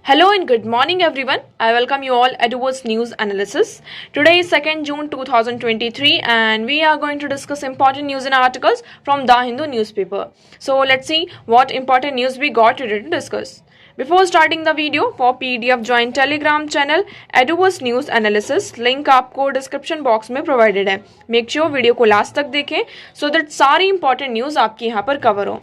Hello and good morning everyone. I welcome you all at Eduverse News Analysis. Today is 2nd June 2023 and we are going to discuss important news and articles from The Hindu newspaper. So let's see what important news we got today to discuss. Before starting the video, for PDF join Telegram channel Eduverse News Analysis. Link आपको description box में provided है. Make sure video को last तक देखें so that सारी important news आपकी यहाँ पर कवर हो.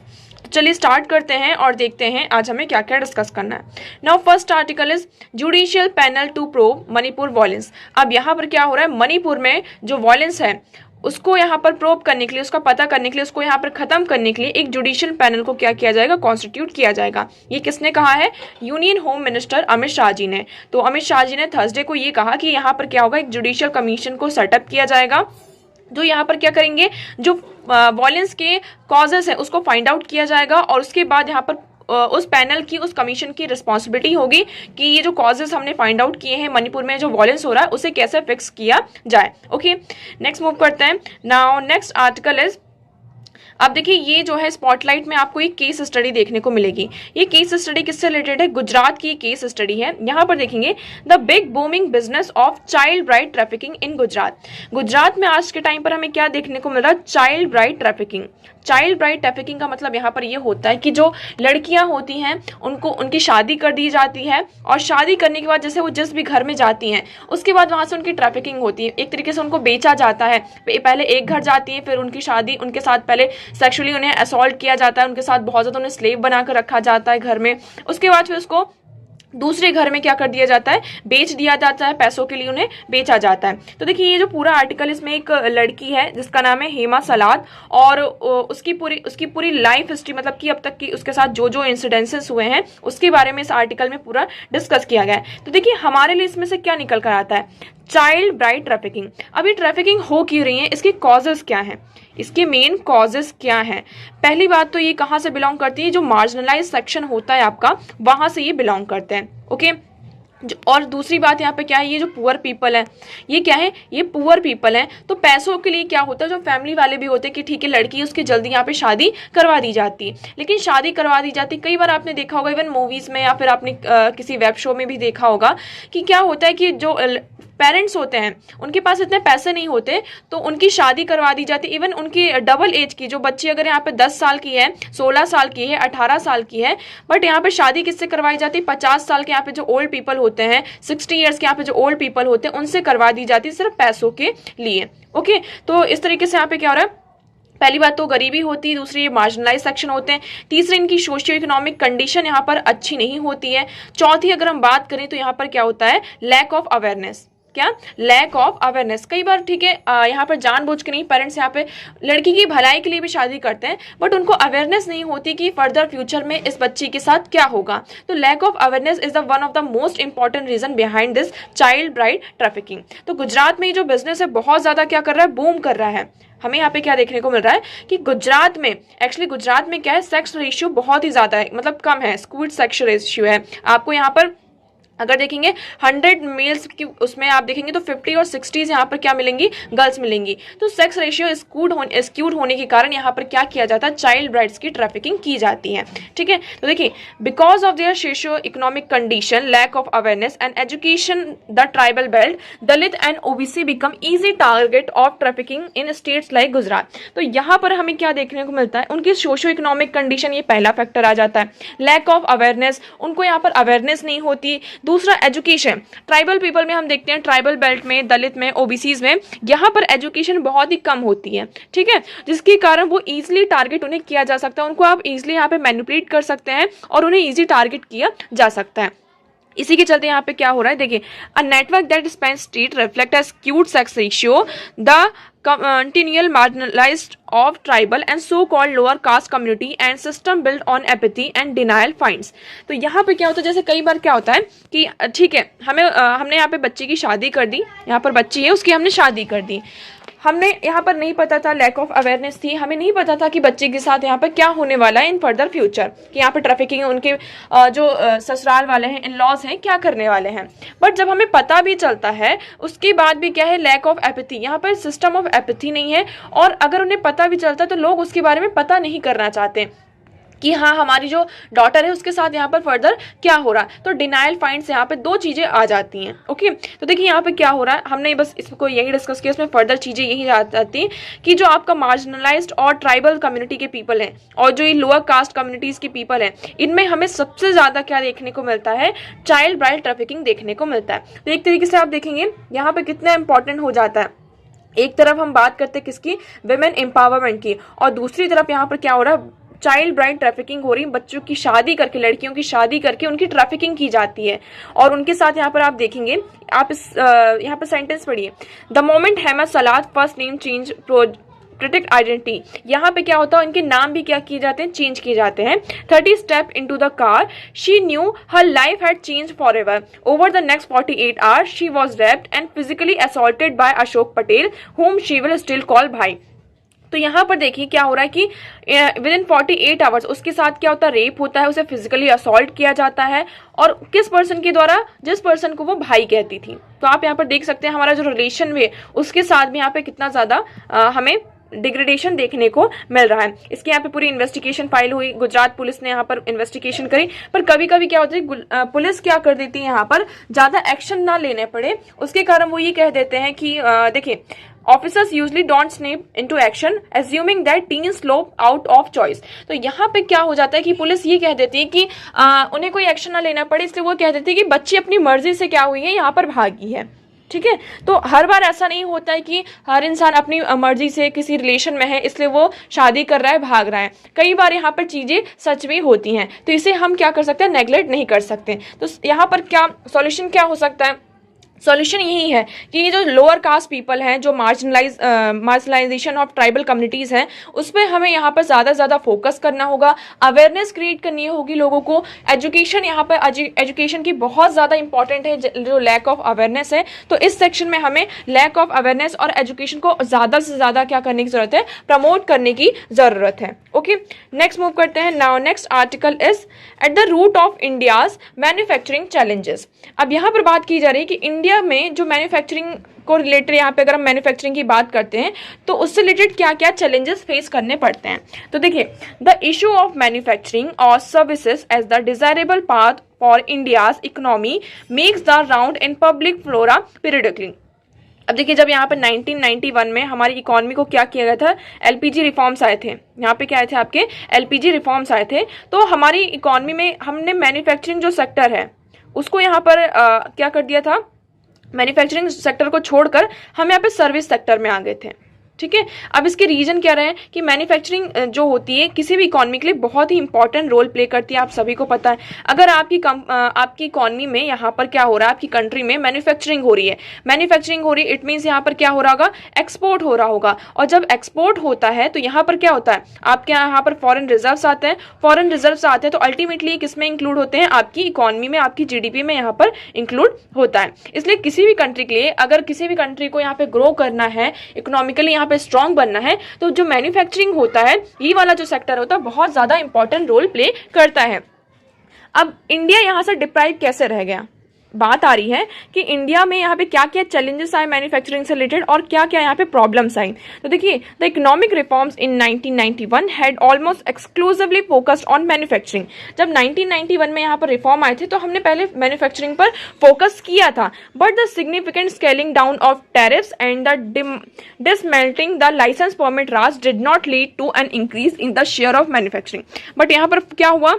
चलिए स्टार्ट करते हैं और देखते हैं आज हमें क्या क्या डिस्कस करना है. Now first article is judicial panel to probe Manipur violence. अब यहाँ पर क्या हो रहा है, मणिपुर में जो वॉयलेंस है उसको यहाँ पर प्रोब करने के लिए, उसका पता करने के लिए, उसको यहाँ पर खत्म करने के लिए एक जुडिशियल पैनल को क्या किया जाएगा, कॉन्स्टिट्यूट किया जाएगा. ये किसने कहा है? Union home minister Amit Shah ji ने. तो अमित शाह जी ने थर्सडे को ये कहा कि यहाँ पर क्या होगा, एक जुडिशियल कमीशन को सेटअप किया जाएगा जो यहाँ पर क्या करेंगे, जो वॉयलेंस के कॉजेस है उसको फाइंड आउट किया जाएगा और उसके बाद यहाँ पर उस पैनल की, उस कमीशन की रिस्पॉन्सिबिलिटी होगी कि ये जो कॉजेस हमने फाइंड आउट किए हैं मणिपुर में जो वॉयलेंस हो रहा है उसे कैसे फिक्स किया जाए. ओके, नेक्स्ट मूव करते हैं. नाउ नेक्स्ट आर्टिकल इज, अब देखिए ये जो है स्पॉटलाइट में आपको एक केस स्टडी देखने को मिलेगी. ये केस स्टडी किससे रिलेटेड है? गुजरात की केस स्टडी है. यहाँ पर देखेंगे the big booming business of child bride trafficking in Gujarat. Gujarat में आज के टाइम पर हमें क्या देखने को मिल रहा है? Child bride trafficking. Child bride trafficking का मतलब यहाँ पर ये होता है कि जो लड़कियां होती हैं उनको उनकी शादी कर दी जाती है और शादी करने के बाद जैसे वो जिस भी घर में जाती हैं उसके बाद वहां से उनकी ट्रैफिकिंग होती है. एक तरीके से उनको बेचा जाता है. पहले एक घर जाती है, फिर उनकी शादी, उनके साथ पहले सेक्सुअली उन्हें असॉल्ट किया जाता है, उनके साथ बहुत ज़्यादा उन्हें स्लेव बनाकर रखा जाता है घर में. उसके बाद फिर उसको दूसरे घर में क्या कर दिया जाता है, बेच दिया जाता है, पैसों के लिए उन्हें बेचा जाता है. तो देखिए ये जो पूरा आर्टिकल, इसमें एक लड़की है जिसका नाम है हेमा सलाद और उसकी पूरी लाइफ हिस्ट्री, मतलब कि अब तक की उसके साथ जो जो इंसिडेंसेस हुए हैं उसके बारे में इस आर्टिकल में पूरा डिस्कस किया गया है. तो देखिए हमारे लिए इसमें से क्या निकल कर आता है, चाइल्ड ब्राइड ट्रैफिकिंग. अभी ट्रैफिकिंग हो क्यों रही है, इसके कॉजेस क्या हैं, इसके मेन कॉजेस क्या हैं? पहली बात तो ये कहाँ से बिलोंग करती है, जो मार्जिनलाइज सेक्शन होता है आपका वहां से ये बिलोंग करते हैं. ओके, और दूसरी बात यहाँ पे क्या है, ये जो पुअर पीपल है, ये क्या है, ये पुअर पीपल हैं. तो पैसों के लिए क्या होता है, जो फैमिली वाले भी होते हैं कि ठीक है लड़की उसकी जल्दी यहाँ पे शादी करवा दी जाती है. लेकिन शादी करवा दी जाती, कई बार आपने देखा होगा इवन मूवीज में या फिर आपने किसी वेब शो में भी देखा होगा कि क्या होता है कि जो पेरेंट्स होते हैं उनके पास इतने पैसे नहीं होते तो उनकी शादी करवा दी जाती. इवन उनकी डबल एज की जो बच्ची, अगर यहाँ पे 10 साल की है, 16 साल की है, 18 साल की है, बट यहाँ पे शादी किससे करवाई जाती है? 50 साल के यहाँ पे जो ओल्ड पीपल होते हैं, 60 ईयर्स के यहाँ पे जो ओल्ड पीपल होते हैं उनसे करवा दी जाती है सिर्फ पैसों के लिए. ओके, तो इस तरीके से यहाँ पे क्या हो रहा है, पहली बात तो गरीबी होती है, दूसरी मार्जिनलाइज सेक्शन होते हैं, तीसरी इनकी सोशियो इकोनॉमिक कंडीशन यहाँ पर अच्छी नहीं होती है, चौथी अगर हम बात करें तो यहाँ पर क्या होता है, लैक ऑफ अवेयरनेस. क्या? Lack of awareness. कई बार ठीक है यहाँ पर जानबूझ के नहीं, पेरेंट्स यहाँ पे लड़की की भलाई के लिए भी शादी करते हैं बट उनको अवेयरनेस नहीं होती कि फर्दर फ्यूचर में इस बच्ची के साथ क्या होगा. तो lack of awareness is the one of the most important reason behind this child bride trafficking. तो गुजरात में जो बिजनेस है बहुत ज्यादा क्या कर रहा है, बूम कर रहा है. हमें यहाँ पे क्या देखने को मिल रहा है कि गुजरात में क्या है, सेक्स रेशियो बहुत ही ज्यादा है, मतलब कम है, स्क्यूड सेक्स रेशियो है. आपको यहाँ पर अगर देखेंगे 100 मेल्स की उसमें आप देखेंगे तो 50 और 60 यहाँ पर क्या मिलेंगी, गर्ल्स मिलेंगी. तो सेक्स रेशियो स्क्यूड होने के कारण यहाँ पर क्या किया जाता है, चाइल्ड ब्राइड्स की ट्रैफिकिंग की जाती है. ठीक है, तो देखिए because of their socio economic condition, lack of awareness and education, the tribal belt, Dalit and OBC become easy target of trafficking in states like Gujarat. तो यहाँ पर हमें क्या देखने को मिलता है, उनकी सोशियो इकोनॉमिक कंडीशन, ये पहला फैक्टर आ जाता है. लैक ऑफ अवेयरनेस, उनको यहाँ पर अवेयरनेस नहीं होती. दूसरा एजुकेशन, ट्राइबल पीपल में हम देखते हैं, ट्राइबल बेल्ट में, दलित में, ओबीसीज में यहाँ पर एजुकेशन बहुत ही कम होती है. ठीक है, जिसके कारण वो इजीली टारगेट उन्हें किया जा सकता है, उनको आप इजीली यहाँ पे मैनिपुलेट कर सकते हैं और उन्हें इजी टारगेट किया जा सकता है. इसी के चलते यहाँ पे क्या हो रहा है, देखिए a network that Spence state reflect a skewed sex ratio, the continual marginalized of tribal and so-called lower caste community and system built on apathy and denial finds. तो यहाँ पे क्या होता है, जैसे कई बार क्या होता है कि ठीक है हमने यहाँ पे बच्चे की शादी कर दी, यहाँ पर बच्ची है उसकी हमने शादी कर दी, हमने यहाँ पर नहीं पता था, लैक ऑफ अवेयरनेस थी, हमें नहीं पता था कि बच्चे के साथ यहाँ पर क्या होने वाला है इन फर्दर फ्यूचर, कि यहाँ पर ट्रैफिकिंग उनके जो ससुराल वाले हैं, इन लॉज हैं, क्या करने वाले हैं. बट जब हमें पता भी चलता है उसके बाद भी क्या है, लैक ऑफ एपैथी, यहाँ पर सिस्टम ऑफ एपैथी नहीं है. और अगर उन्हें पता भी चलता है तो लोग उसके बारे में पता नहीं करना चाहते. कि हाँ हमारी जो डॉटर है उसके साथ यहाँ पर फर्दर क्या हो रहा है। तो डिनाइल फाइंड्स यहाँ पे दो चीज़ें आ जाती हैं। ओके, तो देखिए यहाँ पे क्या हो रहा है, हमने बस इसको यही डिस्कस किया, इसमें फर्दर चीज़ें यही आ जाती हैं कि जो आपका मार्जिनलाइज्ड और ट्राइबल कम्युनिटी के पीपल हैं और जो ये लोअर कास्ट कम्युनिटीज़ के पीपल हैं, इनमें हमें सबसे ज़्यादा क्या देखने को मिलता है, चाइल्ड ब्राइड ट्रैफिकिंग देखने को मिलता है। तो एक तरीके से आप देखेंगे यहाँ पे कितना इंपॉर्टेंट हो जाता है। एक तरफ हम बात करते हैं किसकी, विमेन एम्पावरमेंट की, और दूसरी तरफ यहाँ पर क्या हो रहा है, चाइल्ड ब्राइड ट्रैफिकिंग हो रही है। बच्चों की शादी करके, लड़कियों की शादी करके उनकी ट्रैफिकिंग की जाती है। और उनके साथ यहाँ पर आप देखेंगे, आप इस यहाँ पर सेंटेंस पढ़िए, द मोमेंट हैमद सलाद first name change protect identity. यहाँ पे क्या होता है, उनके नाम भी क्या किए जाते हैं, चेंज किए जाते हैं। 30 step into the car, she knew her life had change forever. Over the next 48 hours she was raped and physically assaulted by Ashok Patel, whom she will still call भाई। तो यहाँ पर देखिए क्या हो रहा है कि विद इन 48 आवर्स उसके साथ क्या होता है, रेप होता है, उसे फिजिकली असॉल्ट किया जाता है। और किस पर्सन के द्वारा, जिस पर्सन को वो भाई कहती थी। तो आप यहाँ पर देख सकते हैं हमारा जो रिलेशन वे उसके साथ भी यहाँ पे कितना ज़्यादा हमें डिग्रेडेशन देखने को मिल रहा है। इसके यहाँ पे पूरी इन्वेस्टिगेशन फाइल हुई, गुजरात पुलिस ने यहाँ पर इन्वेस्टिगेशन करी। पर कभी कभी क्या होता है, पुलिस क्या कर देती है, यहाँ पर ज़्यादा एक्शन ना लेने पड़े उसके कारण वो ये कह देते हैं कि देखिए, officers usually don't snap into action assuming that teens elope out of choice. तो यहाँ पे क्या हो जाता है कि पुलिस ये कह देती है कि उन्हें कोई एक्शन ना लेना पड़े, इसलिए वो कह देती है कि बच्ची अपनी मर्जी से क्या हुई है, यहाँ पर भागी है। ठीक है, तो हर बार ऐसा नहीं होता है कि हर इंसान अपनी मर्जी से किसी रिलेशन में है इसलिए वो शादी कर रहा है, भाग रहा है। कई बार यहाँ पर चीज़ें सच भी होती हैं, तो इसे हम क्या कर सकते हैं, नेग्लेक्ट नहीं कर सकते। तो यहाँ पर क्या सॉल्यूशन क्या हो सकता है, सॉल्यूशन यही है कि ये जो लोअर कास्ट पीपल हैं, जो मार्जिनलाइजेशन ऑफ ट्राइबल कम्युनिटीज़ हैं, उस पर हमें यहाँ पर ज़्यादा से ज़्यादा फोकस करना होगा, अवेयरनेस क्रिएट करनी होगी लोगों को। एजुकेशन यहाँ पर एजुकेशन की बहुत ज़्यादा इंपॉर्टेंट है, जो लैक ऑफ अवेयरनेस है। तो इस सेक्शन में हमें लैक ऑफ अवेयरनेस और एजुकेशन को ज़्यादा से ज़्यादा क्या करने की ज़रूरत है, प्रमोट करने की ज़रूरत है। ओके, नेक्स्ट मूव करते हैं। Now next article is at the root of India's manufacturing challenges. अब यहाँ पर बात की जा रही है कि इंडिया में जो मैन्युफैक्चरिंग को रिलेटेड, यहाँ पे अगर हम मैन्युफैक्चरिंग की बात करते हैं तो उससे रिलेटेड क्या क्या चैलेंजेस फेस करने पड़ते हैं। तो देखिए, द इशू ऑफ मैन्युफैक्चरिंग और services as the desirable path for India's economy makes the round in public flora periodically. अब देखिए, जब यहाँ पर 1991 में हमारी इकोनॉमी को क्या किया गया था, एलपीजी रिफॉर्म्स आए थे। यहाँ पे क्या आए थे, आपके एलपीजी रिफॉर्म्स आए थे। तो हमारी इकोनॉमी में हमने मैन्युफैक्चरिंग जो सेक्टर है उसको यहाँ पर क्या कर दिया था, मैन्युफैक्चरिंग सेक्टर को छोड़कर हम यहाँ पे सर्विस सेक्टर में आ गए थे। ठीक है, अब इसके रीजन क्या रहे कि मैन्युफैक्चरिंग जो होती है किसी भी इकोनॉमी के लिए बहुत ही इंपॉर्टेंट रोल प्ले करती है, आप सभी को पता है। अगर आपकी इकोनॉमी में यहाँ पर क्या हो रहा है, आपकी कंट्री में मैन्युफैक्चरिंग हो रही है, इट मीन्स यहाँ पर क्या हो रहा होगा, एक्सपोर्ट हो रहा होगा। और जब एक्सपोर्ट होता है तो यहाँ पर क्या होता है, आपके यहाँ पर फॉरेन रिजर्व्स आते हैं। फॉरेन रिजर्व्स आते हैं तो अल्टीमेटली किस में इंक्लूड होते हैं, आपकी इकोनॉमी में, आपकी जीडीपी में यहाँ पर इंक्लूड होता है। इसलिए किसी भी कंट्री के लिए, अगर किसी भी कंट्री को यहाँ पे ग्रो करना है, इकोनॉमिकली यहाँ पे स्ट्रांग बनना है, तो जो मैन्युफैक्चरिंग होता है, ये वाला जो सेक्टर होता है, बहुत ज्यादा इंपॉर्टेंट रोल प्ले करता है। अब इंडिया यहां से डिप्राइव कैसे रह गया, बात आ रही है कि इंडिया में यहाँ पे क्या क्या चैलेंजेस आए मैन्युफैक्चरिंग से रिलेटेड और क्या क्या यहाँ पे प्रॉब्लम्स आई। तो देखिए, the economic reforms in 1991 had almost exclusively focused on manufacturing. जब 1991 में यहाँ पर रिफॉर्म आए थे तो हमने पहले मैन्युफैक्चरिंग पर फोकस किया था, but the significant scaling down of tariffs and the dismantling the licence permit Raj did not lead to an increase in the share of manufacturing. But यहाँ पर क्या हुआ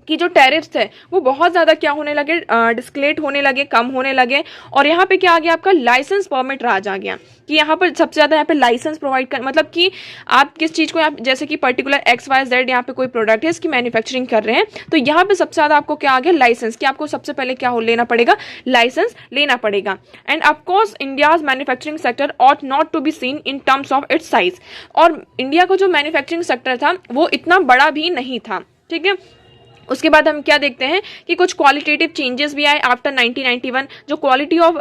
कि जो टैरिफ्स थे वो बहुत ज़्यादा क्या होने लगे, डिस्क्लेट होने लगे, कम होने लगे। और यहाँ पे क्या आ गया, आपका लाइसेंस परमिट राज आ गया कि यहाँ पर सबसे ज़्यादा यहाँ पे लाइसेंस प्रोवाइड कर, मतलब कि आप किस चीज़ को, आप जैसे कि पर्टिकुलर XYZ यहाँ पे कोई प्रोडक्ट है, इसकी मैन्युफैक्चरिंग कर रहे हैं, तो यहाँ पे सबसे ज़्यादा आपको क्या आ गया, लाइसेंस, कि आपको सबसे पहले क्या लेना पड़ेगा, लाइसेंस लेना पड़ेगा। And of course India's manufacturing sector ought not to be seen in terms of its size. और इंडिया का जो मैन्युफैक्चरिंग सेक्टर था वो इतना बड़ा भी नहीं था। ठीक है, उसके बाद हम क्या देखते हैं कि कुछ क्वालिटेटिव चेंजेस भी आए आफ्टर 1991। जो क्वालिटी ऑफ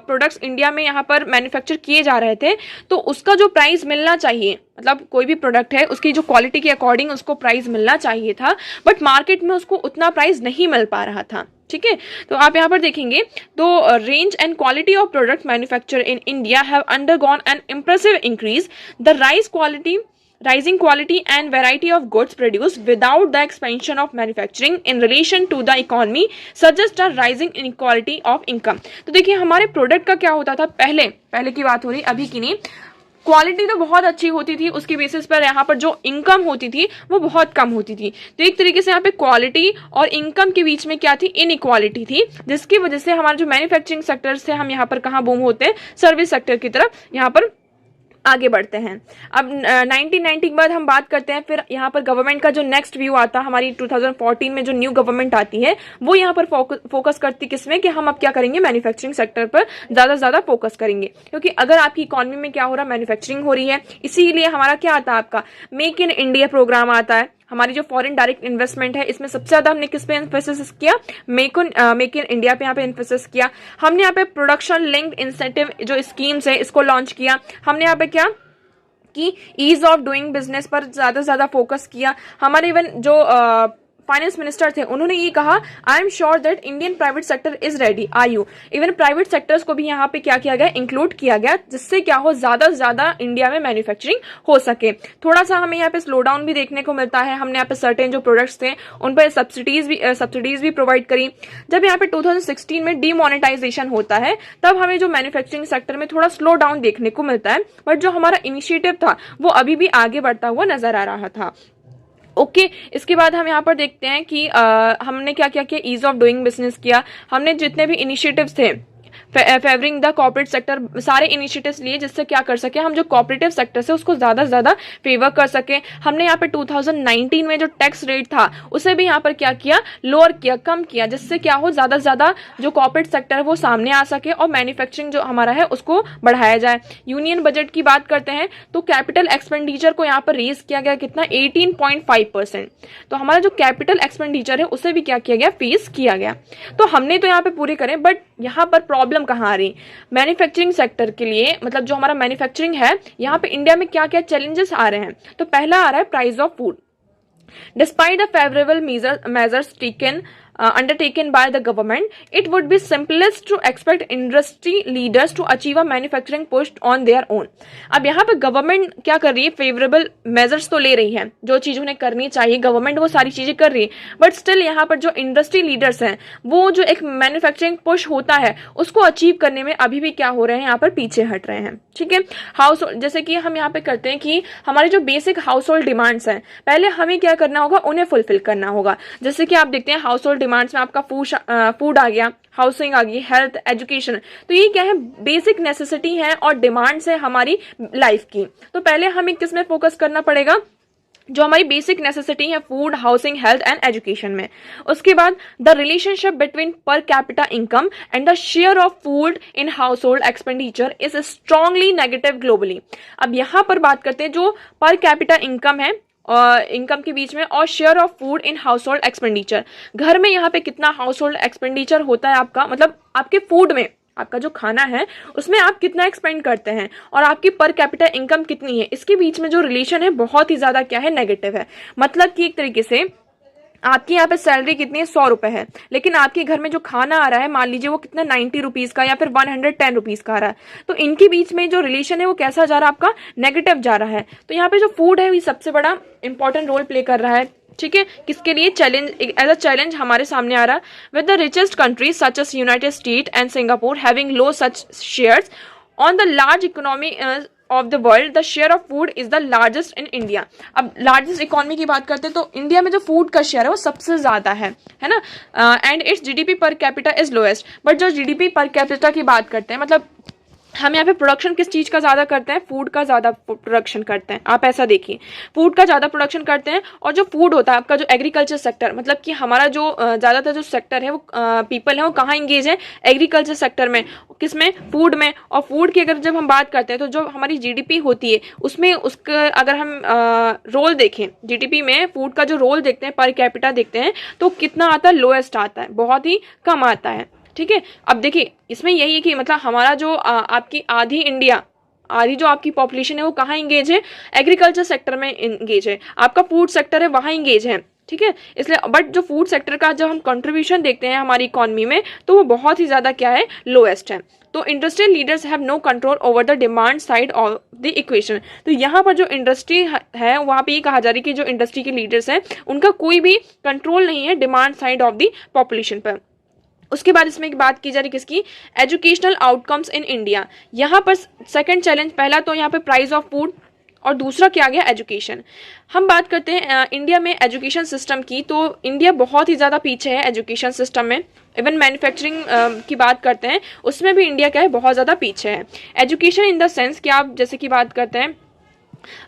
प्रोडक्ट्स इंडिया में यहाँ पर मैन्युफैक्चर किए जा रहे थे, तो उसका जो प्राइस मिलना चाहिए, मतलब कोई भी प्रोडक्ट है उसकी जो क्वालिटी के अकॉर्डिंग उसको प्राइस मिलना चाहिए था, बट मार्केट में उसको उतना प्राइस नहीं मिल पा रहा था। ठीक है, तो आप यहाँ पर देखेंगे तो range and quality of product manufacture in India have undergone N impressive increase. The rice quality rising quality and variety of goods produced without the expansion of manufacturing in relation to the economy suggest a rising inequality of income। तो देखिए हमारे product का क्या होता था, पहले की बात हो रही, अभी की नहीं। क्वालिटी तो बहुत अच्छी होती थी, उसकी बेसिस पर यहाँ पर जो इनकम होती थी वो बहुत कम होती थी। तो एक तरीके से यहाँ पे क्वालिटी और इनकम के बीच में क्या थी, इनइक्वालिटी थी, जिसकी वजह से हमारे जो मैन्युफैक्चरिंग सेक्टर से हम यहाँ पर कहाँ बूम होते हैं, सर्विस सेक्टर की तरफ यहाँ पर आगे बढ़ते हैं। अब 1990 के बाद हम बात करते हैं, फिर यहाँ पर गवर्नमेंट का जो नेक्स्ट व्यू आता है, हमारी 2014 में जो न्यू गवर्नमेंट आती है वो यहाँ पर फोकस करती किसमें, कि हम अब क्या करेंगे, मैन्युफैक्चरिंग सेक्टर पर ज्यादा फोकस करेंगे। क्योंकि अगर आपकी इकोनॉमी में क्या हो रहा है, मैन्युफैक्चरिंग हो रही है, इसीलिए हमारा क्या आता है, आपका मेक इन इंडिया प्रोग्राम आता है। हमारी जो फॉरेन डायरेक्ट इन्वेस्टमेंट है, इसमें सबसे ज्यादा हमने किस पे एम्फेसिस किया, मेक इन इंडिया पे यहाँ पे एम्फेसिस किया। हमने यहाँ पे प्रोडक्शन लिंक्ड इंसेंटिव जो स्कीम्स है इसको लॉन्च किया। हमने यहाँ पे क्या कि ईज ऑफ डूइंग बिजनेस पर ज्यादा फोकस किया। हमारे इवन जो फाइनेंस मिनिस्टर थे उन्होंने ये कहा, I am sure that Indian private sector is ready, are you. Even private sectors को भी यहाँ पे क्या किया गया, इंक्लूड किया गया, जिससे क्या हो, ज्यादा से ज्यादा इंडिया में मैन्युफैक्चरिंग हो सके। थोड़ा सा हमें यहाँ पे स्लो डाउन भी देखने को मिलता है। हमने यहाँ पे सर्टेन जो प्रोडक्ट्स थे उन पर सब्सिडीज भी प्रोवाइड करी। जब यहाँ पे 2016 में डीमोनेटाइजेशन होता है तब हमें जो मैन्युफैक्चरिंग सेक्टर में थोड़ा स्लो डाउन देखने को मिलता है, बट जो हमारा इनिशिएटिव था वो अभी भी आगे बढ़ता हुआ नजर आ रहा था। ओके इसके बाद हम यहाँ पर देखते हैं कि हमने क्या क्या किया, ईज ऑफ डूइंग बिजनेस किया। हमने जितने भी इनिशिएटिव्स थे फेवरिंग द कॉर्पोरेट सेक्टर, सारे इनिशिएटिव्स लिए जिससे क्या कर सके, हम जो कॉर्पोरेटिव सेक्टर से उसको ज्यादा फेवर कर सके। हमने यहाँ पे 2019 में जो टैक्स रेट था उसे भी यहाँ पर क्या किया, लोअर किया, कम किया, जिससे क्या हो, ज्यादा जो कॉर्पोरेट सेक्टर है वो सामने आ सके और मैन्युफैक्चरिंग जो हमारा है उसको बढ़ाया जाए। यूनियन बजट की बात करते हैं तो कैपिटल एक्सपेंडिचर को यहाँ पर रेज किया गया, कितना, 18.5%। तो हमारा जो कैपिटल एक्सपेंडिचर है उसे भी क्या किया गया, फेस किया गया। तो हमने तो यहाँ पे पूरे करें, बट यहाँ पर प्रॉब्लम कहाँ आ रही, मैन्युफैक्चरिंग सेक्टर के लिए, मतलब जो हमारा मैन्युफैक्चरिंग है यहाँ पे इंडिया में क्या क्या चैलेंजेस आ रहे हैं। तो पहला आ रहा है price of food. Despite the favourable measures undertaken by the government, it would be simplest to expect industry leaders to achieve a manufacturing push on their own। अब यहाँ पे गवर्नमेंट क्या कर रही है, फेवरेबल मेजर्स तो ले रही है, जो चीज उन्हें करनी चाहिए गवर्नमेंट वो सारी चीजें कर रही है, बट स्टिल यहाँ पर जो इंडस्ट्री लीडर्स हैं वो जो एक मैन्युफैक्चरिंग पुश होता है उसको अचीव करने में अभी भी क्या हो रहे हैं, यहाँ पर पीछे हट रहे हैं। ठीक है, हाउस जैसे कि हम यहाँ पे करते हैं कि हमारे जो बेसिक हाउस होल्ड डिमांड्स हैं पहले हमें क्या करना होगा, उन्हें फुलफिल करना होगा। जैसे कि आप देखते हैं हाउस होल्ड डिमांड्स में आपका फूड आ गया, हाउसिंग आ गई, हेल्थ, एजुकेशन, तो ये क्या है, बेसिक नेसेसिटी है और डिमांड्स है हमारी लाइफ की। तो पहले हमें किस में फोकस करना पड़ेगा, जो हमारी बेसिक नेसेसिटी है, food, housing, health and education में। उसके बाद the relationship between per capita income and the share of food in house hold expenditure is strongly negative globally. अब यहाँ पर बात करते हैं जो पर कैपिटा इनकम है इनकम के बीच में और share of food in house hold expenditure. घर में यहाँ पे कितना हाउस होल्ड एक्सपेंडिचर होता है आपका, मतलब आपके फूड में, आपका जो खाना है उसमें आप कितना एक्सपेंड करते हैं और आपकी पर कैपिटा इनकम कितनी है, इसके बीच में जो रिलेशन है बहुत ही ज्यादा क्या है, नेगेटिव है। मतलब कि एक तरीके से आपकी यहाँ पे सैलरी कितनी है, 100 रुपए है, लेकिन आपके घर में जो खाना आ रहा है मान लीजिए वो कितना 90 रुपीज का या फिर 110 रुपीज का आ रहा है, तो इनके बीच में जो रिलेशन है वो कैसा जा रहा है, आपका नेगेटिव जा रहा है। तो यहाँ पे जो फूड है वो सबसे बड़ा इंपॉर्टेंट रोल प्ले कर रहा है। ठीक है, किसके लिए, चैलेंज, एज अ चैलेंज हमारे सामने आ रहा है। With the richest countries such as United state and Singapore having low such shares on the large economy of the world, the share of food is the largest in India. अब largest economy की बात करते हैं तो India में जो food का share है वो सबसे ज्यादा है ना, and it's GDP per capita is lowest. But जो जीडीपी पर कैपिटा की बात करते हैं, मतलब हम यहाँ पे प्रोडक्शन किस चीज का ज्यादा करते हैं, फूड का ज्यादा प्रोडक्शन करते हैं। आप ऐसा देखिए, फूड का ज्यादा प्रोडक्शन करते हैं, और जो फूड होता है आपका जो एग्रीकल्चर सेक्टर, मतलब कि हमारा जो ज्यादातर जो सेक्टर है वो पीपल है वो कहाँ इंगेज है, एग्रीकल्चर सेक्टर में, किसमें, फूड में। और फूड की अगर जब हम बात करते हैं तो जो हमारी जीडीपी होती है उसमें उसका अगर हम रोल देखें, जीडीपी में फूड का जो रोल देखते हैं, पर कैपिटा देखते हैं, तो कितना आता है, लोएस्ट आता है, बहुत ही कम आता है। ठीक है, अब देखिए इसमें यही है कि मतलब हमारा जो आपकी आधी जो आपकी पॉपुलेशन है वो कहाँ इंगेज है, एग्रीकल्चर सेक्टर में इंगेज है, आपका फूड सेक्टर है वहाँ इंगेज है। ठीक है, इसलिए बट जो फूड सेक्टर का जब हम कंट्रीब्यूशन देखते हैं हमारी इकोनॉमी में तो वो बहुत ही ज्यादा क्या है, लोएस्ट है। तो industrial leaders have no control over the demand side of the equation. तो यहाँ पर जो इंडस्ट्री है वहाँ पे ये कहा जा रहा है कि जो इंडस्ट्री के लीडर्स हैं उनका कोई भी कंट्रोल नहीं है demand side of the population पर। उसके बाद इसमें एक बात की जा रही किसकी, एजुकेशनल आउटकम्स इन इंडिया। यहाँ पर सेकंड चैलेंज, पहला तो यहाँ पे प्राइस ऑफ फूड और दूसरा क्या आ गया, एजुकेशन। हम बात करते हैं इंडिया में एजुकेशन सिस्टम की, तो इंडिया बहुत ही ज़्यादा पीछे है एजुकेशन सिस्टम में। इवन मैन्युफैक्चरिंग की बात करते हैं उसमें भी इंडिया क्या है, बहुत ज़्यादा पीछे है। एजुकेशन इन द सेंस कि आप जैसे कि बात करते हैं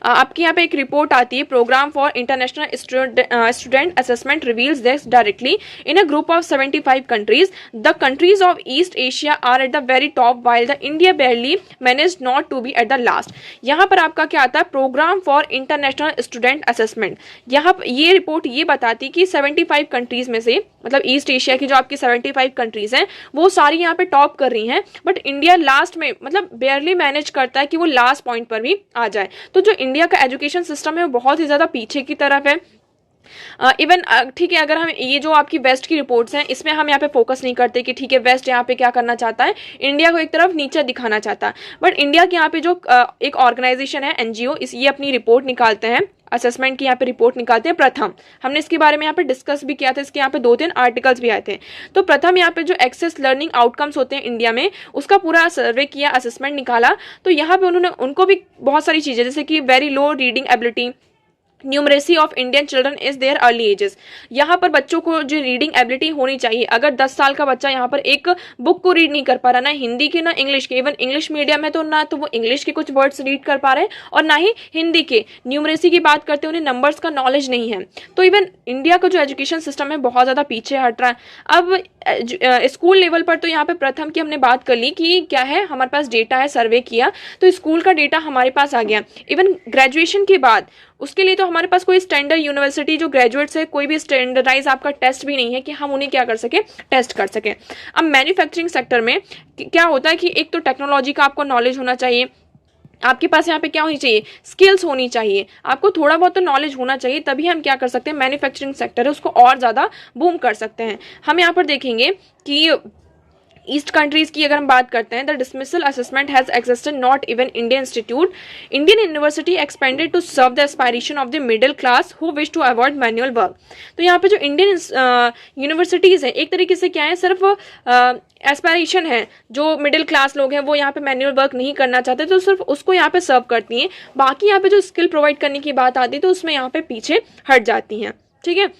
आपके यहाँ पे एक रिपोर्ट आती है, programme for international student assessment reveals this directly in a group of 75 countries the countries of East Asia are at the very top while the India barely manage not to be at the last. यहाँ पर आपका क्या आता है, programme for international student assessment. यहाँ ये report ये बताती कि 75 कंट्रीज में से, मतलब ईस्ट एशिया की जो आपकी 75 कंट्रीज हैं वो सारी यहाँ पे टॉप कर रही हैं, बट इंडिया लास्ट में मतलब बेयरली मैनेज करता है कि वो लास्ट पॉइंट पर भी आ जाए। तो जो इंडिया का एजुकेशन सिस्टम है वो बहुत ही ज़्यादा पीछे की तरफ है। इवन ठीक है, अगर हम ये जो आपकी वेस्ट की रिपोर्ट्स हैं इसमें हम यहाँ पे फोकस नहीं करते कि ठीक है वेस्ट यहाँ पे क्या करना चाहता है, इंडिया को एक तरफ नीचे दिखाना चाहता है, बट इंडिया के यहाँ पे जो एक ऑर्गेनाइजेशन है एनजीओ, ये अपनी रिपोर्ट निकालते हैं, असेसमेंट की यहाँ पे रिपोर्ट निकालते हैं प्रथम। हमने इसके बारे में यहाँ पे डिस्कस भी किया था, इसके यहाँ पे 2-3 आर्टिकल्स भी आए थे। तो प्रथम यहाँ पे जो एक्सेस लर्निंग आउटकम्स होते हैं इंडिया में उसका पूरा सर्वे किया, असेसमेंट निकाला। तो यहाँ पे उन्होंने उनको भी बहुत सारी चीज़ें जैसे कि very low reading ability, numeracy of Indian children is their early ages. यहाँ पर बच्चों को जो रीडिंग एबिलिटी होनी चाहिए, अगर 10 साल का बच्चा यहाँ पर एक बुक को रीड नहीं कर पा रहा, ना हिंदी के ना इंग्लिश के, इवन इंग्लिश मीडियम है तो ना तो वो इंग्लिश के कुछ वर्ड्स रीड कर पा रहे हैं और ना ही हिंदी के, न्यूमरेसी की बात करते हैं उन्हें नंबर्स का नॉलेज नहीं है। तो इवन इंडिया का जो एजुकेशन सिस्टम है बहुत ज़्यादा पीछे हट रहा है। अब स्कूल लेवल पर तो यहाँ पे प्रथम की हमने बात कर ली कि क्या है, हमारे पास डेटा है, सर्वे किया तो स्कूल का डेटा हमारे पास आ गया। इवन ग्रेजुएशन के बाद उसके लिए तो हमारे पास कोई स्टैंडर्ड यूनिवर्सिटी जो ग्रेजुएट्स है, कोई भी स्टैंडर्डाइज आपका टेस्ट भी नहीं है कि हम उन्हें क्या कर सके, टेस्ट कर सके। अब मैन्युफैक्चरिंग सेक्टर में क्या होता है कि एक तो टेक्नोलॉजी का आपको नॉलेज होना चाहिए, आपके पास यहाँ पे क्या होनी चाहिए, स्किल्स होनी चाहिए, आपको थोड़ा बहुत तो नॉलेज होना चाहिए, तभी हम क्या कर सकते हैं, मैन्युफैक्चरिंग सेक्टर है उसको और ज़्यादा बूम कर सकते हैं। हम यहाँ पर देखेंगे कि ईस्ट कंट्रीज की अगर हम बात करते हैं, the dismissal assessment has existed not even Indian institute, Indian university expanded to serve the aspiration of the middle class who wish to avoid manual work. तो यहाँ पे जो इंडियन यूनिवर्सिटीज़ हैं एक तरीके से क्या है, सिर्फ एस्पायरेशन है, जो मिडिल क्लास लोग हैं वो यहाँ पे मैनुअल वर्क नहीं करना चाहते तो सिर्फ उसको यहाँ पे सर्व करती हैं, बाकी यहाँ पे जो स्किल प्रोवाइड करने की बात आती है तो उसमें यहाँ पे पीछे हट जाती हैं। ठीक है,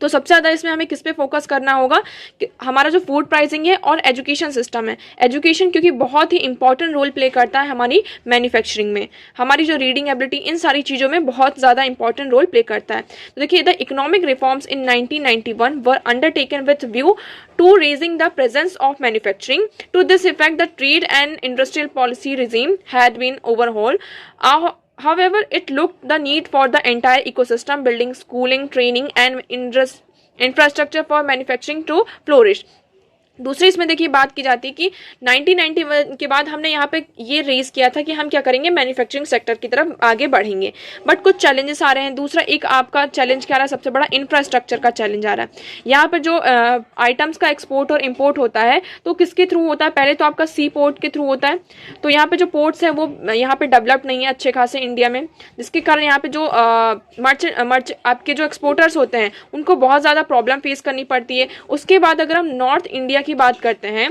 तो सबसे ज़्यादा इसमें हमें किस पे फोकस करना होगा कि हमारा जो फूड प्राइसिंग है और एजुकेशन सिस्टम है। एजुकेशन क्योंकि बहुत ही इंपॉर्टेंट रोल प्ले करता है हमारी मैन्युफैक्चरिंग में, हमारी जो रीडिंग एबिलिटी इन सारी चीज़ों में बहुत ज़्यादा इंपॉर्टेंट रोल प्ले करता है। तो देखिए, the economic reforms in 1991 were undertaken with Vue to raising the presence of manufacturing. To this effect, the trade and industrial policy regime had been overhauled. However, it looked the need for the entire ecosystem, building, schooling, training and infrastructure for manufacturing to flourish. दूसरी इसमें देखिए बात की जाती है कि 1991 के बाद हमने यहाँ पे ये रेज किया था कि हम क्या करेंगे, मैन्युफैक्चरिंग सेक्टर की तरफ आगे बढ़ेंगे, बट कुछ चैलेंजेस आ रहे हैं। दूसरा एक आपका चैलेंज क्या आ रहा है, सबसे बड़ा इंफ्रास्ट्रक्चर का चैलेंज आ रहा है। यहाँ पर जो आइटम्स का एक्सपोर्ट और इम्पोर्ट होता है तो किसके थ्रू होता है, पहले तो आपका सी पोर्ट के थ्रू होता है। तो यहाँ पे जो पोर्ट्स हैं वो यहाँ पे डेवलप नहीं है अच्छे खासे इंडिया में, जिसके कारण यहाँ पे जो मर्चेंट आपके जो एक्सपोर्टर्स होते हैं उनको बहुत ज़्यादा प्रॉब्लम फेस करनी पड़ती है। उसके बाद अगर हम नॉर्थ इंडिया की बात करते हैं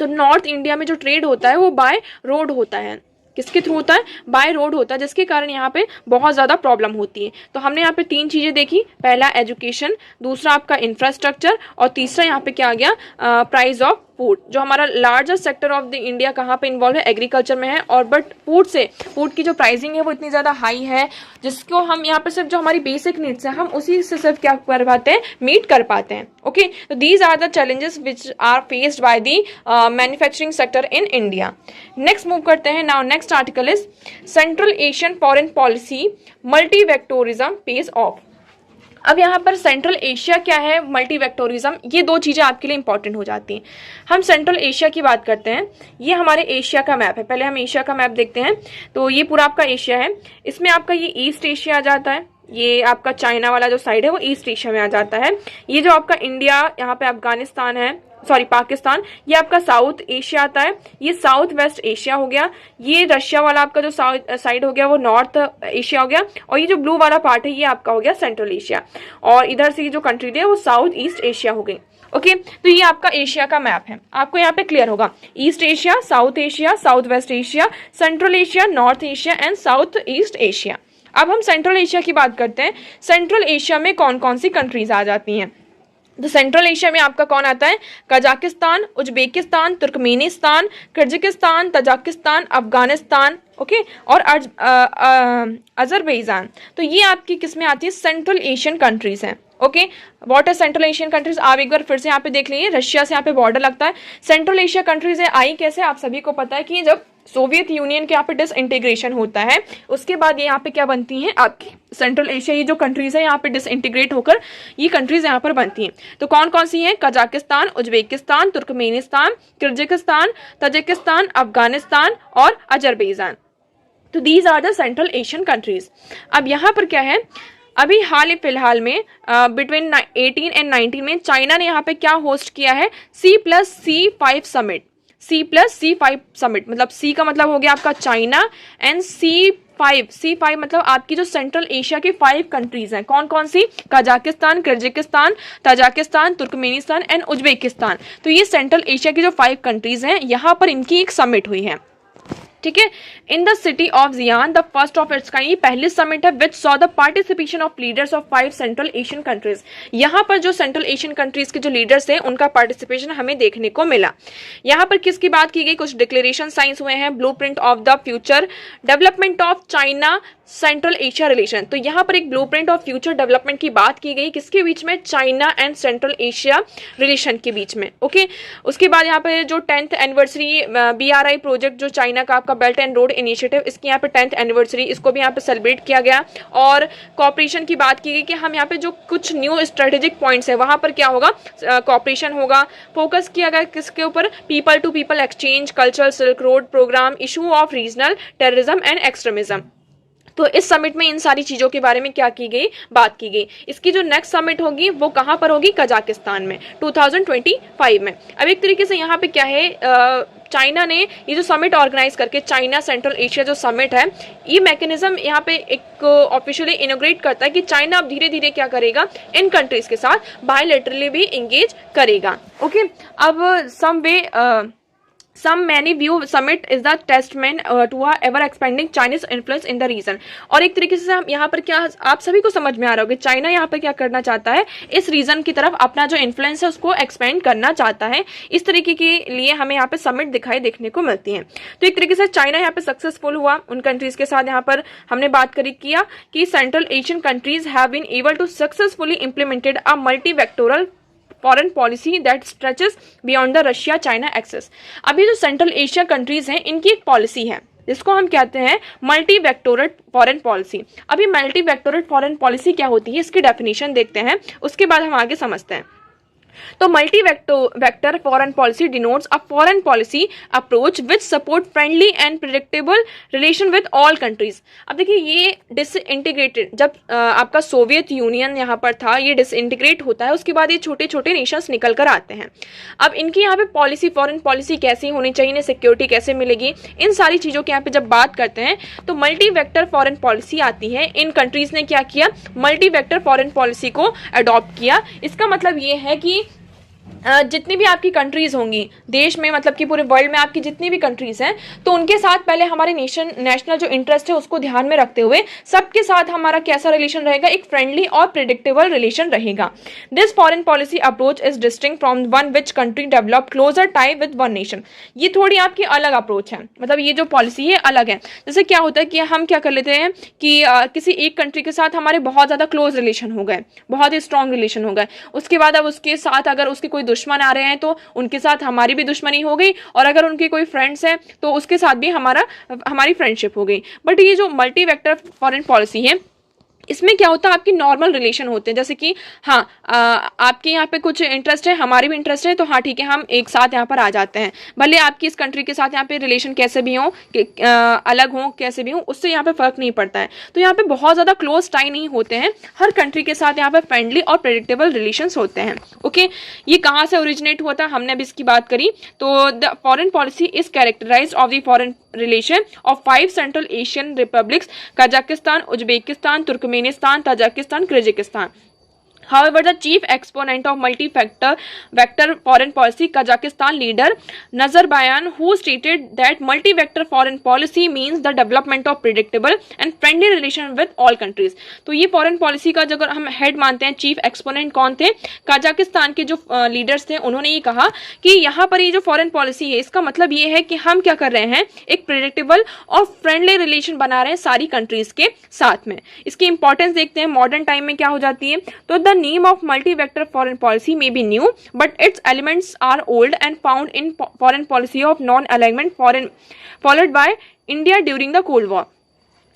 तो नॉर्थ इंडिया में जो ट्रेड होता है वो बाय रोड होता है। किसके थ्रू होता है, बाय रोड होता है, जिसके कारण यहाँ पे बहुत ज़्यादा प्रॉब्लम होती है। तो हमने यहाँ पे 3 चीज़ें देखी, पहला एजुकेशन, दूसरा आपका इंफ्रास्ट्रक्चर और तीसरा यहाँ पे क्या आ गया, प्राइस ऑफ फूड। जो हमारा largest sector of the India कहाँ पे इन्वॉल्व है, एग्रीकल्चर में है, और बट फूड की जो प्राइसिंग है वो इतनी ज़्यादा हाई है जिसको हम यहाँ पे सिर्फ जो हमारी बेसिक नीड्स हैं हम उसी से सिर्फ क्या कर पाते हैं, मीट कर पाते हैं। ओके, तो these are the challenges which are faced by the manufacturing sector in India. Next move करते हैं। Now next article is central Asian foreign policy multi vectorism pays off. अब यहाँ पर सेंट्रल एशिया क्या है, मल्टी वेक्टोरिज्म, ये 2 चीज़ें आपके लिए इंपॉर्टेंट हो जाती हैं। हम सेंट्रल एशिया की बात करते हैं, ये हमारे एशिया का मैप है। पहले हम एशिया का मैप देखते हैं। तो ये पूरा आपका एशिया है, इसमें आपका ये ईस्ट एशिया आ जाता है, ये आपका चाइना वाला जो साइड है वो ईस्ट एशिया में आ जाता है। ये जो आपका इंडिया, यहाँ पे अफगानिस्तान है, सॉरी पाकिस्तान, ये आपका साउथ एशिया आता है, ये साउथ वेस्ट एशिया हो गया, ये रशिया वाला आपका जो साउथ साइड हो गया वो नॉर्थ एशिया हो गया, और ये जो ब्लू वाला पार्ट है ये आपका हो गया सेंट्रल एशिया, और इधर से ये जो कंट्री है वो साउथ ईस्ट एशिया हो गई। ओके तो ये आपका एशिया का मैप है, आपको यहाँ पे क्लियर होगा, east Asia, south west Asia, central Asia, north Asia and south east Asia. अब हम सेंट्रल एशिया की बात करते हैं। सेंट्रल एशिया में कौन कौन सी कंट्रीज आ जाती हैं? तो सेंट्रल एशिया में आपका कौन आता है? Kazakhstan, Uzbekistan, Turkmenistan, Kyrgyzstan, Tajikistan, Afghanistan, okay, और अजरबैजान। तो ये आपकी किस में आती है? सेंट्रल एशियन कंट्रीज हैं। Okay, what are Central Asian countries? आप एक बार फिर से यहाँ पे देख लीजिए, रशिया से यहाँ पे बॉर्डर लगता है। सेंट्रल एशिया कंट्रीज है, आई कैसे? आप सभी को पता है कि जब सोवियत यूनियन के यहाँ पे डिसइंटीग्रेशन होता है उसके बाद ये यहाँ पे क्या बनती हैं? आपकी सेंट्रल एशिया ये जो कंट्रीज है यहाँ पे डिसइंटीग्रेट होकर ये कंट्रीज यहाँ पर बनती हैं। तो कौन कौन सी हैं? Kazakhstan, Uzbekistan, Turkmenistan, Kyrgyzstan, Tajikistan, Afghanistan और अजरबैजान। तो these are the Central Asian countries. अब यहाँ पर क्या है, अभी हाल ही फिलहाल में बिटवीन 18 एंड 19 में चाइना ने यहाँ पे क्या होस्ट किया है? C+C5 summit. C+C5 समिट, मतलब C का मतलब हो गया आपका चाइना एंड C5 मतलब आपकी जो सेंट्रल एशिया की 5 कंट्रीज हैं। कौन कौन सी? Kazakhstan, Kyrgyzstan, Tajikistan, Turkmenistan and Uzbekistan. तो ये सेंट्रल एशिया की जो 5 कंट्रीज हैं यहाँ पर इनकी एक समिट हुई है, ठीक है, in the city of Xi'an, the first of its kind. ये पहली समिट है which saw the participation of leaders of 5 central Asian countries. यहाँ पर जो सेंट्रल एशियन कंट्रीज के जो लीडर्स हैं उनका पार्टिसिपेशन हमें देखने को मिला। यहाँ पर किसकी बात की गई? कुछ डिक्लेरेशन साइंस हुए हैं, blueprint of the future development of China central Asia relation. तो यहाँ पर एक ब्लूप्रिंट ऑफ फ्यूचर डेवलपमेंट की बात की गई, किसके बीच में? China and central Asia relation के बीच में। ओके, उसके बाद यहाँ पे जो 10th एनिवर्सरी BRI प्रोजेक्ट जो चाइना का आपका बेल्ट एंड रोड इनिशिएटिव, इसकी यहाँ पे 10th एनिवर्सरी, इसको भी यहाँ पे सेलिब्रेट किया गया। और कॉपरेशन की बात की गई कि हम यहाँ पे जो कुछ न्यू स्ट्रेटेजिक पॉइंट्स है वहाँ पर क्या होगा? कॉपरेशन होगा। फोकस किया गया किसके ऊपर? People to people exchange, cultural Silk Road programme, issue of regional terrorism and extremism. तो इस समिट में इन सारी चीजों के बारे में क्या की गई? बात की गई। इसकी जो नेक्स्ट समिट होगी वो कहाँ पर होगी? कजाकिस्तान में 2025 में। अब एक तरीके से यहाँ पे क्या है, चाइना ने ये जो समिट ऑर्गेनाइज करके चाइना सेंट्रल एशिया जो समिट है, ये मैकेनिज्म यहाँ पे एक ऑफिशियली इनोग्रेट करता है कि चाइना अब धीरे धीरे क्या करेगा? इन कंट्रीज के साथ बायलैटरली भी इंगेज करेगा। ओके, अब some many view summit is the testament to a ever expanding Chinese influence in the region। और एक तरीके से हम यहाँ पर क्या, आप सभी को समझ में आ रहा होगा चाइना यहाँ पर क्या करना चाहता है? इस रीजन की तरफ अपना जो इन्फ्लुएंस है उसको एक्सपेंड करना चाहता है। इस तरीके के लिए हमें यहाँ पे समिट देखने को मिलती है। तो एक तरीके से चाइना यहाँ पे सक्सेसफुल हुआ उन कंट्रीज के साथ। यहाँ पर हमने बात किया कि central Asian countries have been able to successfully implemented a multi vectoral foreign policy that stretches beyond the Russia China axis. अभी जो सेंट्रल एशिया कंट्रीज हैं इनकी एक पॉलिसी है जिसको हम कहते हैं मल्टी वेक्टोरल फॉरेन पॉलिसी। अभी मल्टी वेक्टोरल फॉरेन पॉलिसी क्या होती है इसकी डेफिनेशन देखते हैं, उसके बाद हम आगे समझते हैं। तो multi vector foreign policy denotes a foreign policy approach which support friendly and predictable relation with all countries. अब देखिए ये डिसइंटीग्रेटेड, जब आपका सोवियत यूनियन यहाँ पर था, ये डिसइंटीग्रेट होता है, उसके बाद ये छोटे छोटे नेशंस निकल कर आते हैं। अब इनकी यहाँ पे पॉलिसी, फॉरेन पॉलिसी कैसी होनी चाहिए, इन्हें सिक्योरिटी कैसे मिलेगी, इन सारी चीज़ों के यहाँ पे जब बात करते हैं तो मल्टी वेक्टर फॉरेन पॉलिसी आती है। इन कंट्रीज ने क्या किया? मल्टी वेक्टर फॉरेन पॉलिसी को अडॉप्ट किया। इसका मतलब ये है कि जितनी भी आपकी कंट्रीज होंगी देश में, मतलब कि पूरे वर्ल्ड में आपकी जितनी भी कंट्रीज हैं, तो उनके साथ पहले हमारे नेशनल जो इंटरेस्ट है उसको ध्यान में रखते हुए सबके साथ हमारा कैसा रिलेशन रहेगा? एक फ्रेंडली और प्रिडिक्टेबल रिलेशन रहेगा। This foreign policy approach is distinct from one which country develop closer tie with one nation. ये थोड़ी आपकी अलग अप्रोच है, मतलब ये जो पॉलिसी है अलग है। जैसे क्या होता है कि हम क्या कर लेते हैं कि किसी एक कंट्री के साथ हमारे बहुत ज़्यादा क्लोज रिलेशन हो गए, बहुत ही स्ट्रॉन्ग रिलेशन हो गए, उसके बाद अब उसके साथ अगर उसके कोई दुश्मन आ रहे हैं तो उनके साथ हमारी भी दुश्मनी हो गई, और अगर उनके कोई फ्रेंड्स हैं तो उसके साथ भी हमारी फ्रेंडशिप हो गई। बट ये जो मल्टी वेक्टर फॉरेन पॉलिसी है इसमें क्या होता है, आपकी नॉर्मल रिलेशन होते हैं, जैसे कि हाँ आपके यहाँ पे कुछ इंटरेस्ट है, हमारे भी इंटरेस्ट है, तो हाँ ठीक है हम एक साथ यहाँ पर आ जाते हैं, भले आपकी इस कंट्री के साथ यहाँ पे रिलेशन कैसे भी हो, अलग हो कैसे भी हो, उससे यहाँ पे फर्क नहीं पड़ता है। तो यहाँ पे बहुत ज़्यादा क्लोज टाई नहीं होते हैं, हर कंट्री के साथ यहाँ पे फ्रेंडली और प्रेडिक्टेबल रिलेशंस होते हैं। ओके, ये कहाँ से ओरिजिनेट हुआ था, हमने अभी इसकी बात करी। तो the foreign policy is characterised of the foreign relation of 5 Central Asian republics: Kazakhstan, Uzbekistan, Turkmenistan, Tajikistan, Kyrgyzstan. However, the chief exponent of multi-vector foreign policy, Kazakhstan leader Nazarbayev, who stated that multi-vector foreign policy means the development of predictable and friendly relation with all countries. तो ये foreign policy का अगर हम head मानते हैं, chief exponent कौन थे, Kazakhstan के जो लीडर्स थे, उन्होंने ये कहा कि यहाँ पर ये जो फॉरेन पॉलिसी है, इसका मतलब ये है कि हम क्या कर रहे हैं, एक प्रेडिक्टेबल और फ्रेंडली रिलेशन बना रहे हैं सारी कंट्रीज के साथ में। इसकी इंपॉर्टेंस देखते हैं मॉडर्न टाइम में क्या हो जाती है। तो the name of multi-vector foreign policy may be new, but its elements are old and found in foreign policy of non-alignment followed by India during the Cold War.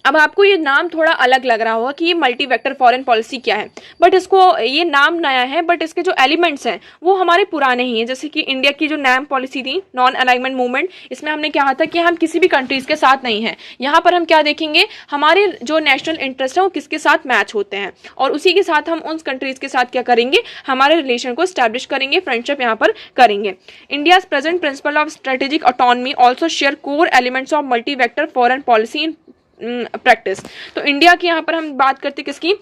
अब आपको ये नाम थोड़ा अलग लग रहा होगा कि ये मल्टी वेक्टर फॉरेन पॉलिसी क्या है, बट इसको ये नाम नया है, बट इसके जो एलिमेंट्स हैं वो हमारे पुराने ही हैं। जैसे कि इंडिया की जो नैम पॉलिसी थी, नॉन अलाइनमेंट मूवमेंट, इसमें हमने कहा था कि हम किसी भी कंट्रीज के साथ नहीं हैं। यहाँ पर हम क्या देखेंगे, हमारे जो नेशनल इंटरेस्ट है वो किसके साथ मैच होते हैं, और उसी के साथ हम उन कंट्रीज के साथ क्या करेंगे, हमारे रिलेशन को स्टैब्लिश करेंगे, फ्रेंडशिप यहाँ पर करेंगे। India's present principle of strategic autonomy also share core elements of multi vector foreign policy in practice. तो इंडिया की यहाँ पर हम बात करते किसकी,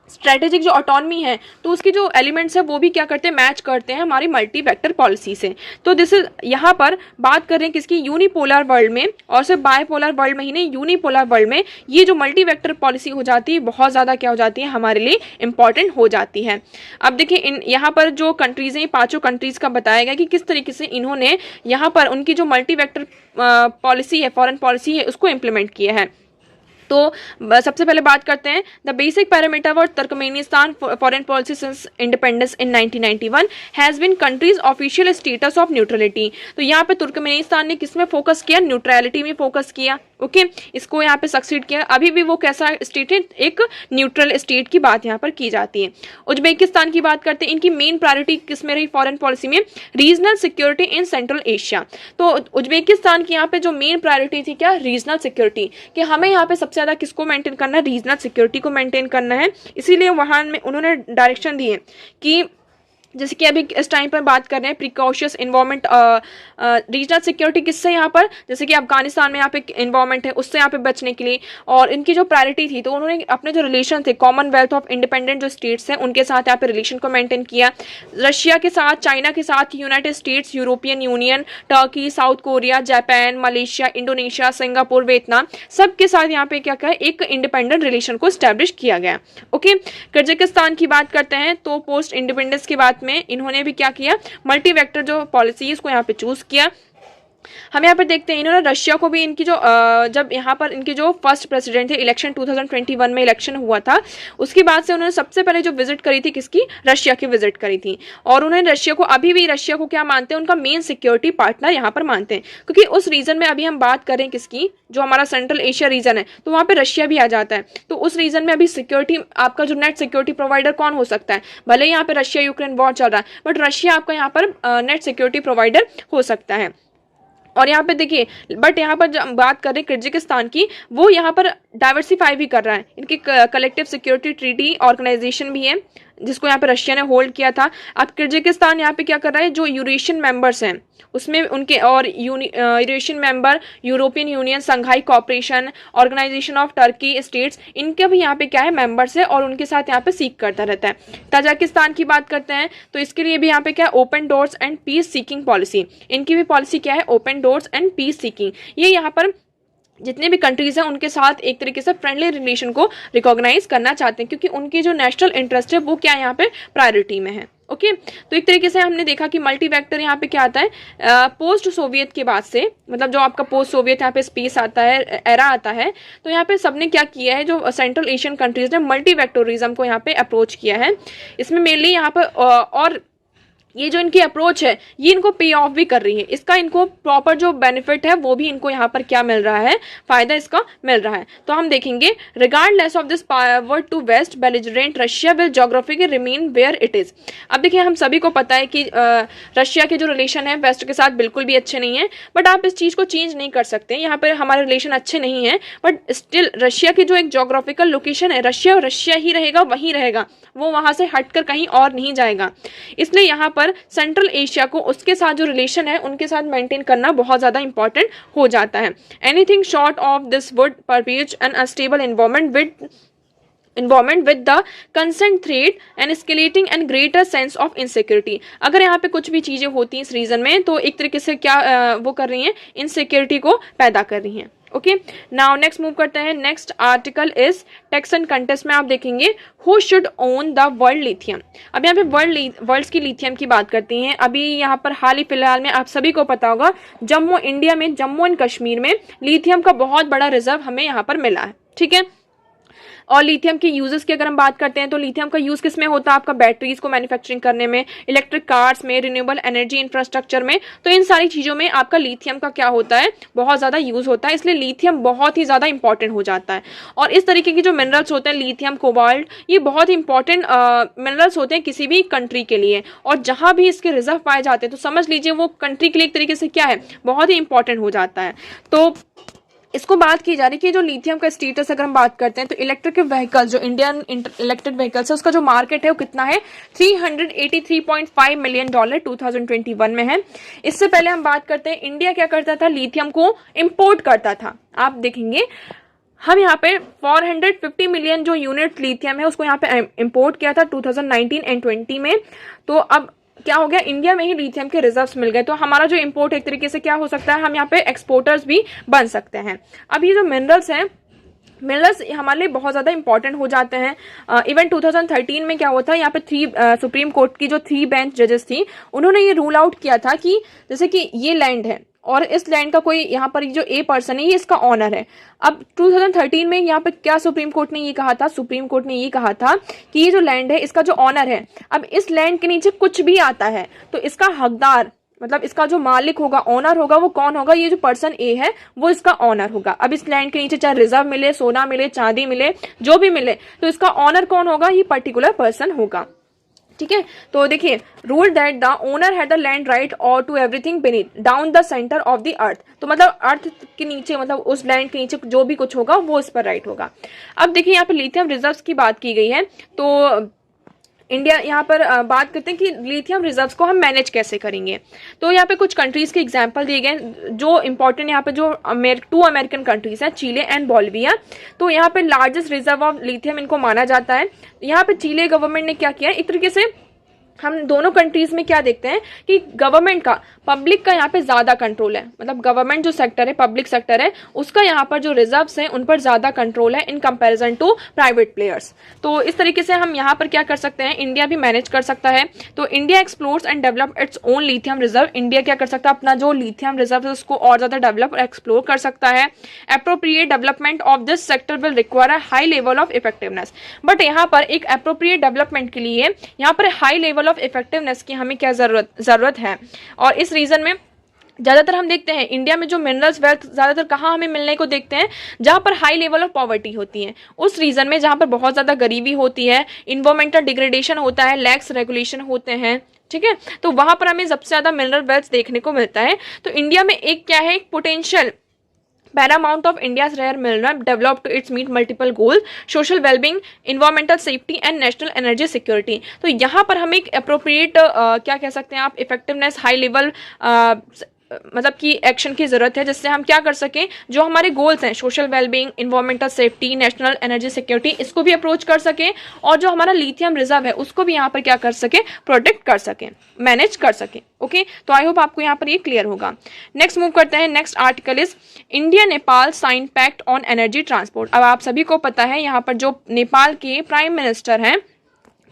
स्ट्रेटेजिक जो ऑटोनॉमी है, तो उसके जो एलिमेंट्स है वो भी क्या करते हैं, मैच करते हैं हमारी मल्टी वेक्टर पॉलिसी से। तो दिस इज यहाँ पर बात कर रहे हैं किसकी, यूनिपोलर वर्ल्ड में, और सिर्फ बायपोलर वर्ल्ड में ही नहीं, यूनिपोलर वर्ल्ड में ये जो मल्टी वेक्टर पॉलिसी हो जाती है, बहुत ज़्यादा क्या हो जाती है, हमारे लिए इंपॉर्टेंट हो जाती है। अब देखिए इन यहाँ पर जो कंट्रीज हैं, पाँचों कंट्रीज का बताया गया कि किस तरीके से इन्होंने यहाँ पर उनकी जो मल्टी वेक्टर पॉलिसी है, फॉरेन पॉलिसी है, उसको इम्प्लीमेंट किया है। तो सबसे पहले बात करते हैं the basic parameter for Turkmenistan foreign policy since independence in 1991 has been countries official status of neutrality. तो यहाँ पे तुर्कमेनिस्तान ने किस में फोकस किया, न्यूट्रलिटी में फोकस किया। ओके, इसको यहाँ पे सक्सीड किया। अभी भी वो कैसा स्टेट है, एक न्यूट्रल स्टेट की बात यहाँ पर की जाती है। उज्बेकिस्तान की बात करते हैं, इनकी मेन प्रायोरिटी किस में रही फॉरेन पॉलिसी में, regional security in central Asia. तो उज्बेकिस्तान की यहाँ पे जो मेन प्रायोरिटी थी क्या, रीजनल सिक्योरिटी, कि हमें यहाँ पे सबसे ज़्यादा किसको मेंटेन करना है, रीजनल सिक्योरिटी को मेंटेन करना है। इसीलिए वहाँ में उन्होंने डायरेक्शन दी है कि जैसे कि अभी इस टाइम पर बात कर रहे हैं प्रिकॉशियस इन्वायरमेंट, रीजनल सिक्योरिटी किससे यहाँ पर, जैसे कि अफगानिस्तान में यहाँ पे इन्वायरमेंट है, उससे यहाँ पे बचने के लिए। और इनकी जो प्रायोरिटी थी, तो उन्होंने अपने जो रिलेशन थे कॉमनवेल्थ ऑफ इंडिपेंडेंट जो स्टेट्स हैं उनके साथ यहाँ पे रिलेशन को मेंटेन किया। रशिया के साथ, चाइना के साथ, United states, European union, Turkey, south Korea, Japan, Malaysia, Indonesia, Singapore, Vietnam, सबके साथ यहाँ पे क्या कहा, एक इंडिपेंडेंट रिलेशन को स्टैब्लिश किया गया। ओके, किर्गिस्तान की बात करते हैं तो पोस्ट इंडिपेंडेंस के बाद में इन्होंने भी क्या किया, मल्टी वेक्टर जो पॉलिसी है इसको यहाँ पे चूज किया। हम यहाँ पे देखते हैं इन्होंने रशिया को भी, इनकी जो जब यहाँ पर इनके जो फर्स्ट प्रेसिडेंट थे, इलेक्शन 2021 में इलेक्शन हुआ था, उसके बाद से उन्होंने सबसे पहले जो विजिट करी थी किसकी, रशिया की विजिट करी थी। और उन्होंने रशिया को, अभी भी रशिया को क्या मानते हैं, उनका मेन सिक्योरिटी पार्टनर यहाँ पर मानते हैं, क्योंकि उस रीजन में अभी हम बात करें किसकी, जो हमारा सेंट्रल एशिया रीजन है, तो वहाँ पे रशिया भी आ जाता है। तो उस रीजन में अभी सिक्योरिटी, आपका जो नेट सिक्योरिटी प्रोवाइडर कौन हो सकता है, भले ही यहाँ पे रशिया यूक्रेन वॉर चल रहा है, बट रशिया आपका यहाँ पर नेट सिक्योरिटी प्रोवाइडर हो सकता है। और यहाँ पे देखिए, बट यहाँ पर जब बात करें किर्गिस्तान की, वो यहाँ पर डाइवर्सिफाई भी कर रहा है। इनकी कलेक्टिव सिक्योरिटी ट्रीटी ऑर्गेनाइजेशन भी है जिसको यहाँ पे रशिया ने होल्ड किया था। अब किर्गिस्तान यहाँ पे क्या कर रहा है, जो यूरेशियन मेंबर्स हैं उसमें उनके, और Eurasian member, European Union, Shanghai cooperation, organisation of Turkey states, इनके भी यहाँ पे क्या है, मेंबर्स है, और उनके साथ यहाँ पे सीख करता रहता है। ताजिकिस्तान की बात करते हैं तो इसके लिए भी यहाँ पे क्या है, open doors and peace seeking policy. इनकी भी पॉलिसी क्या है, open doors and peace seeking. ये यहाँ पर जितने भी कंट्रीज हैं उनके साथ एक तरीके से फ्रेंडली रिलेशन को रिकॉग्नाइज करना चाहते हैं, क्योंकि उनकी जो नेशनल इंटरेस्ट है वो क्या यहाँ पे प्रायोरिटी में है। ओके, तो एक तरीके से हमने देखा कि मल्टी वेक्टर यहाँ पे क्या आता है, पोस्ट सोवियत के बाद से, मतलब जो आपका पोस्ट सोवियत यहाँ पे स्पेस आता है, एरा आता है, तो यहाँ पे सबने क्या किया है, जो सेंट्रल एशियन कंट्रीज ने मल्टी वेक्टोरिज्म को यहाँ पे अप्रोच किया है। इसमें मेनली यहाँ पर और ये जो इनकी अप्रोच है ये इनको पे ऑफ भी कर रही है, इसका इनको प्रॉपर जो बेनिफिट है वो भी इनको यहाँ पर क्या मिल रहा है, फायदा इसका मिल रहा है। तो हम देखेंगे regardless of this power to west belligerent Russia will geographically remain where it is. अब देखिए हम सभी को पता है कि रशिया के जो रिलेशन है वेस्ट के साथ बिल्कुल भी अच्छे नहीं है, बट आप इस चीज को चेंज नहीं कर सकते। यहाँ पर हमारे रिलेशन अच्छे नहीं है बट स्टिल रशिया की जो एक ज्योग्राफिकल लोकेशन है, रशिया रशिया ही रहेगा, वहीं रहेगा, वो वहां से हटकर कहीं और नहीं जाएगा। इसलिए यहाँ पर सेंट्रल एशिया को उसके साथ जो रिलेशन है उनके साथ मेंटेन करना बहुत ज्यादा इंपॉर्टेंट हो जाता है। Anything short of this would perpetuate N unstable environment with the constant threat and escalating and greater sense of insecurity। अगर यहाँ पे कुछ भी चीजें होती हैं इस रीजन में तो एक तरीके से क्या वो कर रही हैं, इनसिक्योरिटी को पैदा कर रही हैं। ओके, नाउ नेक्स्ट मूव करते हैं। Next article is text and contest में आप देखेंगे who should own the world lithium. अब यहाँ पे वर्ल्ड की लिथियम की बात करती हैं। अभी यहाँ पर हाल ही फिलहाल में आप सभी को पता होगा इंडिया में जम्मू एंड कश्मीर में लिथियम का बहुत बड़ा रिजर्व हमें यहाँ पर मिला है, ठीक है। और लिथियम के यूजेस की अगर हम बात करते हैं तो लिथियम का यूज किस में होता है, आपका बैटरीज को मैन्युफैक्चरिंग करने में, इलेक्ट्रिक कार्स में, रिन्यूएबल एनर्जी इंफ्रास्ट्रक्चर में, तो इन सारी चीजों में आपका लिथियम का क्या होता है, बहुत ज्यादा यूज होता है। इसलिए लिथियम बहुत ही ज्यादा इंपॉर्टेंट हो जाता है। और इस तरीके की जो मिनरल्स होते हैं लिथियम, कोबाल्ट, ये बहुत ही इंपॉर्टेंट मिनरल्स होते हैं किसी भी कंट्री के लिए। और जहां भी इसके रिजर्व पाए जाते हैं तो समझ लीजिए वो कंट्री के लिए एक तरीके से क्या है, बहुत ही इंपॉर्टेंट हो जाता है। तो इसको बात की जा रही है कि जो लिथियम का स्टेटस अगर हम बात करते हैं तो इलेक्ट्रिक व्हीकल्स, जो इंडियन इलेक्ट्रिक व्हीकल्स है उसका जो मार्केट है वो कितना है, $383.5 मिलियन 2021 में है। इससे पहले हम बात करते हैं इंडिया क्या करता था, लिथियम को इंपोर्ट करता था। आप देखेंगे हम यहाँ पे 450 मिलियन जो यूनिट लिथियम है उसको यहाँ पे इंपोर्ट किया था 2019 एंड 20 में। तो अब क्या हो गया, इंडिया में ही लिथियम के रिजर्व्स मिल गए। तो हमारा जो इंपोर्ट एक तरीके से क्या हो सकता है, हम यहाँ पे एक्सपोर्टर्स भी बन सकते हैं। अब ये जो मिनरल्स हैं, मिनरल्स हमारे लिए बहुत ज़्यादा इंपॉर्टेंट हो जाते हैं। इवन 2013 में क्या हुआ था, यहाँ पे सुप्रीम कोर्ट की जो 3 बेंच जजेस थी उन्होंने ये रूल आउट किया था कि जैसे कि ये लैंड है और इस लैंड का कोई यहाँ पर जो ए पर्सन है ये इसका ऑनर है। अब 2013 में यहाँ पे क्या सुप्रीम कोर्ट ने ये कहा था, सुप्रीम कोर्ट ने ये कहा था कि ये जो लैंड है इसका जो ऑनर है, अब इस लैंड के नीचे कुछ भी आता है तो इसका हकदार, मतलब इसका जो मालिक होगा, ऑनर होगा, वो कौन होगा, ये जो पर्सन ए है वो इसका ऑनर होगा। अब इस लैंड के नीचे चाहे रिजर्व मिले, सोना मिले, चांदी मिले, जो भी मिले, तो इसका ऑनर कौन होगा, ये पर्टिकुलर पर्सन होगा, ठीक है। तो देखिए rule that the owner had the land right और to everything beneath down the centre of the earth. तो मतलब अर्थ के नीचे, मतलब उस लैंड के नीचे जो भी कुछ होगा वो इस पर राइट होगा। अब देखिए यहाँ पे लिथियम रिजर्व्स की बात की गई है। तो इंडिया यहाँ पर बात करते हैं कि लिथियम रिजर्व्स को हम मैनेज कैसे करेंगे। तो यहाँ पे कुछ कंट्रीज के एग्जांपल दिए गए जो इंपॉर्टेंट, यहाँ पे जो 2 अमेरिकन कंट्रीज हैं, चिले एंड बोलिविया। तो यहाँ पे लार्जेस्ट रिजर्व ऑफ लिथियम इनको माना जाता है। यहाँ पे चिले गवर्नमेंट ने क्या किया, एक तरीके से हम दोनों कंट्रीज में क्या देखते हैं कि गवर्नमेंट का, पब्लिक का यहाँ पे ज्यादा कंट्रोल है। मतलब गवर्नमेंट जो सेक्टर है, पब्लिक सेक्टर है, उसका यहाँ पर जो रिजर्व्स हैं उन पर ज्यादा कंट्रोल है in comparison to private players. तो इस तरीके से हम यहाँ पर क्या कर सकते हैं, इंडिया भी मैनेज कर सकता है। तो India explores and develop its own lithium reserve. India क्या कर सकता है, अपना जो लिथियम रिजर्व है उसको और ज्यादा डेवलप और एक्सप्लोर कर सकता है। Appropriate development of this sector will require a high level of effectiveness. But यहाँ पर एक एप्रोप्रिएट डेवलपमेंट के लिए यहाँ पर हाई लेवल ऑफ इफेक्टिवनेस की हमें क्या जरूरत है। और इस रीजन में ज्यादातर हम देखते हैं इंडिया में जो मिनरल्स वेल्थ ज्यादातर कहाँ हमें मिलने को देखते हैं, जहां पर हाई लेवल ऑफ पॉवर्टी होती है, उस रीजन में जहां पर बहुत ज्यादा गरीबी होती है, इन्वायरमेंटल डिग्रेडेशन होता है, लैक्स रेगुलेशन होते हैं, ठीक है। तो वहां पर हमें सबसे ज्यादा मिनरल वेल्थ देखने को मिलता है। तो इंडिया में एक क्या है, एक potential paramount of India's rare mineral developed to its meet multiple goals, social well-being, environmental safety and national energy security। तो यहाँ पर हम एक appropriate क्या कह सकते हैं आप, effectiveness, high level मतलब कि एक्शन की जरूरत है, जिससे हम क्या कर सकें, जो हमारे गोल्स हैं, social wellbeing, environmental safety, national energy security, इसको भी अप्रोच कर सकें और जो हमारा लिथियम रिजर्व है उसको भी यहाँ पर क्या कर सके, प्रोटेक्ट कर सकें, मैनेज कर सकें। ओके, तो आई होप आपको यहाँ पर ये क्लियर होगा। नेक्स्ट मूव करते हैं। Next article is India Nepal sign pact on energy transport. अब आप सभी को पता है यहाँ पर जो नेपाल के प्राइम मिनिस्टर हैं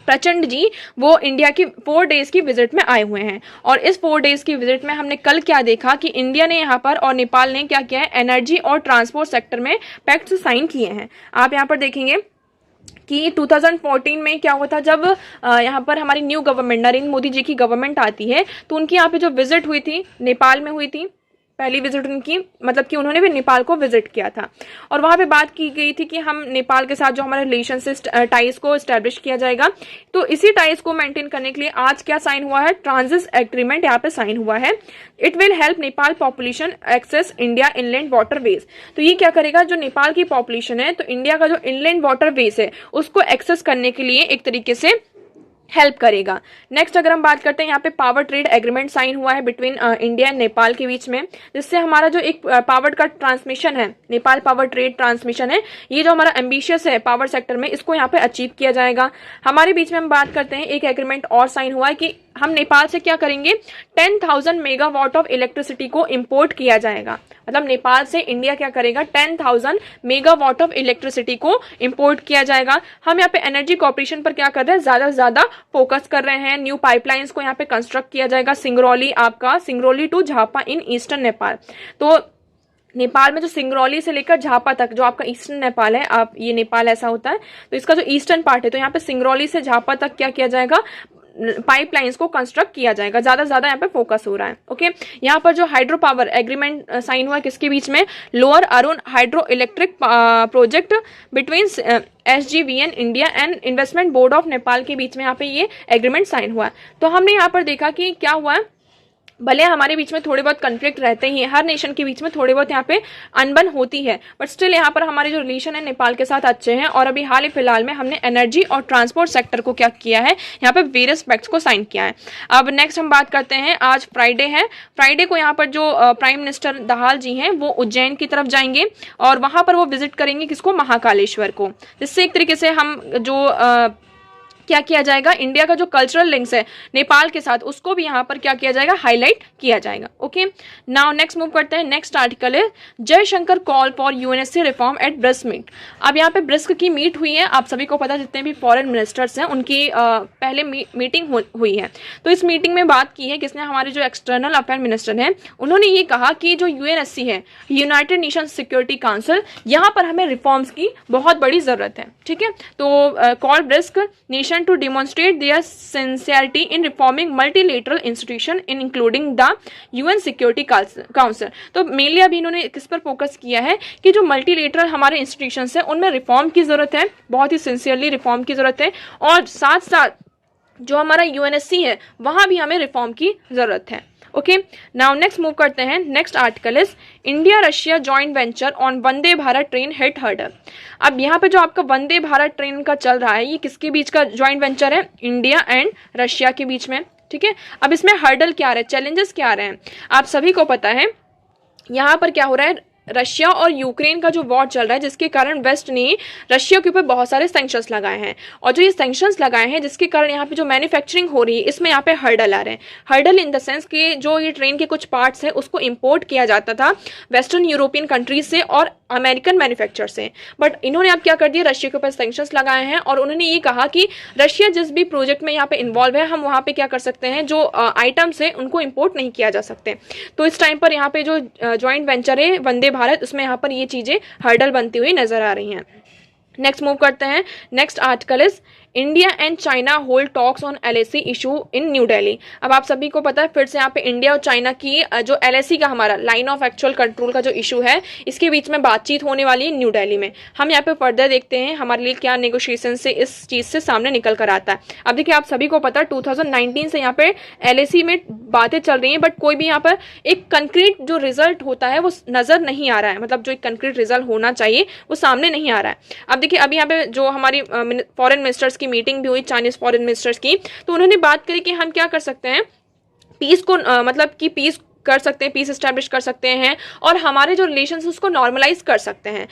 प्रचंड जी, वो इंडिया की 4 डेज की विजिट में आए हुए हैं। और इस 4 डेज की विजिट में हमने कल क्या देखा कि इंडिया ने यहाँ पर और नेपाल ने क्या किया है, एनर्जी और ट्रांसपोर्ट सेक्टर में पैक्ट साइन किए हैं। आप यहाँ पर देखेंगे कि 2014 में क्या हुआ था, जब यहाँ पर हमारी न्यू गवर्नमेंट नरेंद्र मोदी जी की गवर्नमेंट आती है, तो उनकी यहाँ पे जो विजिट हुई थी नेपाल में हुई थी, पहली विजिट उनकी, मतलब कि उन्होंने भी नेपाल को विजिट किया था और वहाँ पे बात की गई थी कि हम नेपाल के साथ जो हमारे रिलेशन से टाइज को इस्टेब्लिश किया जाएगा। तो इसी टाइज को मेंटेन करने के लिए आज क्या साइन हुआ है, ट्रांजिट एग्रीमेंट यहाँ पे साइन हुआ है। It will help Nepal population access India inland waterways. तो ये क्या करेगा, जो नेपाल की पॉपुलेशन है, तो इंडिया का जो इनलैंड वाटर वेज है उसको एक्सेस करने के लिए एक तरीके से हेल्प करेगा। नेक्स्ट अगर हम बात करते हैं, यहाँ पे पावर ट्रेड एग्रीमेंट साइन हुआ है बिटवीन इंडिया एंड नेपाल के बीच में, जिससे हमारा जो एक पावर का ट्रांसमिशन है, नेपाल पावर ट्रेड ट्रांसमिशन है, ये जो हमारा एम्बिशियस है पावर सेक्टर में, इसको यहाँ पे अचीव किया जाएगा। हमारे बीच में हम बात करते हैं, एक एग्रीमेंट और साइन हुआ है कि हम नेपाल से क्या करेंगे, 10,000 मेगावाट ऑफ इलेक्ट्रिसिटी को इंपोर्ट किया जाएगा। मतलब नेपाल से इंडिया क्या करेगा, 10,000 मेगावाट ऑफ इलेक्ट्रिसिटी को इंपोर्ट किया जाएगा। हम यहाँ पे एनर्जी कॉर्पोरेशन पर क्या कर रहे हैं, ज्यादा से ज्यादा फोकस कर रहे हैं। न्यू पाइपलाइंस को यहाँ पे कंस्ट्रक्ट किया जाएगा, Singrauli to Jhapa in eastern Nepal. तो नेपाल में जो सिंगरौली से लेकर झापा तक जो आपका ईस्टर्न नेपाल है, आप ये नेपाल ऐसा होता है, तो इसका जो ईस्टर्न पार्ट है, तो यहाँ पे सिंगरौली से झापा तक क्या किया जाएगा, पाइपलाइंस को कंस्ट्रक्ट किया जाएगा। ज्यादा से ज्यादा यहाँ पे फोकस हो रहा है। ओके, यहाँ पर जो हाइड्रो पावर एग्रीमेंट साइन हुआ है किसके बीच में, lower Arun hydro electric project between SGVN India and investment board of Nepal के बीच में यहाँ पे ये एग्रीमेंट साइन हुआ है। तो हमने यहाँ पर देखा कि क्या हुआ है, भले हमारे बीच में थोड़े बहुत कन्फ्लिक्ट रहते ही हैं, हर नेशन के बीच में थोड़े बहुत यहाँ पे अनबन होती है, बट स्टिल यहाँ पर हमारे जो रिलेशन है नेपाल के साथ अच्छे हैं। और अभी हाल ही फिलहाल में हमने एनर्जी और ट्रांसपोर्ट सेक्टर को क्या किया है, यहाँ पे वेरियस पैक्ट्स को साइन किया है। अब नेक्स्ट हम बात करते हैं, आज फ्राइडे है, फ्राइडे को यहाँ पर जो प्राइम मिनिस्टर दाहाल जी हैं वो उज्जैन की तरफ जाएंगे और वहां पर वो विजिट करेंगे किसको, महाकालेश्वर को, जिससे एक तरीके से हम जो क्या किया जाएगा, इंडिया का जो कल्चरल लिंक्स है नेपाल के साथ, उसको भी यहाँ पर क्या किया जाएगा, हाईलाइट किया जाएगा। ओके, नाउ नेक्स्ट मूव करते हैं। नेक्स्ट आर्टिकल है, Jaishankar call for UNSC reform at BRICS meet. अब यहाँ पे ब्रिस्क की मीट हुई है, आप सभी को पता, जितने भी फॉरेन मिनिस्टर्स हैं उनकी पहले मीटिंग हुई है। तो इस मीटिंग में बात की है किसने, हमारे जो एक्सटर्नल अफेयर मिनिस्टर हैं, उन्होंने ये कहा कि जो UNSC है, यूनाइटेड नेशन सिक्योरिटी काउंसिल, यहाँ पर हमें रिफॉर्म्स की बहुत बड़ी जरूरत है। ठीक है, तो call brisk nation to demonstrate their sincerity in reforming multilateral institution in including the UN Security Council। तो मेनली अभी इन्होंने किस पर फोकस किया है कि जो मल्टीलेटरल हमारे इंस्टीट्यूशंस हैं उनमें रिफॉर्म की जरूरत है, बहुत ही सिंसियरली रिफॉर्म की जरूरत है, और साथ साथ जो हमारा UNSC है वहां भी हमें रिफॉर्म की जरूरत है। ओके, नाउ नेक्स्ट मूव करते हैं। Next article is India Russia joint venture on Vande Bharat train hit hurdle. अब यहाँ पे जो आपका वंदे भारत ट्रेन का चल रहा है, ये किसके बीच का जॉइंट वेंचर है, इंडिया एंड रशिया के बीच में। ठीक है, अब इसमें हर्डल क्या आ रहे हैं, चैलेंजेस क्या आ रहे हैं, आप सभी को पता है। यहाँ पर क्या हो रहा है, रशिया और यूक्रेन का जो वॉर चल रहा है, जिसके कारण वेस्ट ने रशिया के ऊपर बहुत सारे सैंक्शंस लगाए हैं, और जो ये सैंक्शंस लगाए हैं जिसके कारण यहाँ पे जो मैन्युफैक्चरिंग हो रही है इसमें यहाँ पे हर्डल आ रहे हैं। हर्डल इन द सेंस कि जो ये ट्रेन के कुछ पार्ट्स हैं उसको इंपोर्ट किया जाता था वेस्टर्न यूरोपियन कंट्रीज से और अमेरिकन मैन्युफैक्चर से, बट इन्होंने अब क्या कर दिया, रशिया के ऊपर सैंक्शंस लगाए हैं, और उन्होंने ये कहा कि रशिया जिस भी प्रोजेक्ट में यहाँ पे इन्वॉल्व है, हम वहाँ पे क्या कर सकते हैं, जो आइटम्स है उनको इम्पोर्ट नहीं किया जा सकते। तो इस टाइम पर यहाँ पे जो ज्वाइंट वेंचर है वंदे भारत, उसमें यहाँ पर ये चीजें हर्डल बनती हुई नजर आ रही हैं। नेक्स्ट मूव करते हैं। Next article is India and China hold talks on LAC issue in new Delhi. अब आप सभी को पता है, फिर से यहाँ पे इंडिया और चाइना की जो LAC का हमारा लाइन ऑफ एक्चुअल कंट्रोल का जो इशू है, इसके बीच में बातचीत होने वाली है न्यू दिल्ली में। हम यहाँ पे फर्दर देखते हैं हमारे लिए क्या नेगोशिएशन से इस चीज से सामने निकल कर आता है। अब देखिए, आप सभी को पता है 2019 से यहाँ पे LAC में बातें चल रही हैं, बट कोई भी यहाँ पर एक कंक्रीट जो रिजल्ट होता है वो नजर नहीं आ रहा है, मतलब जो एक कंक्रीट रिजल्ट होना चाहिए वो सामने नहीं आ रहा है। अब देखिए, अभी यहाँ पे जो हमारी फॉरेन मिनिस्टर्स की मीटिंग भी हुई, चाइनीज फॉरेन मिनिस्टर्स की, तो उन्होंने बात करी कि हम क्या कर सकते हैं, पीस को मतलब कि पीस कर सकते हैं, पीस एस्टैब्लिश कर सकते हैं, और हमारे जो रिलेशंस उसको नॉर्मलाइज कर सकते हैं।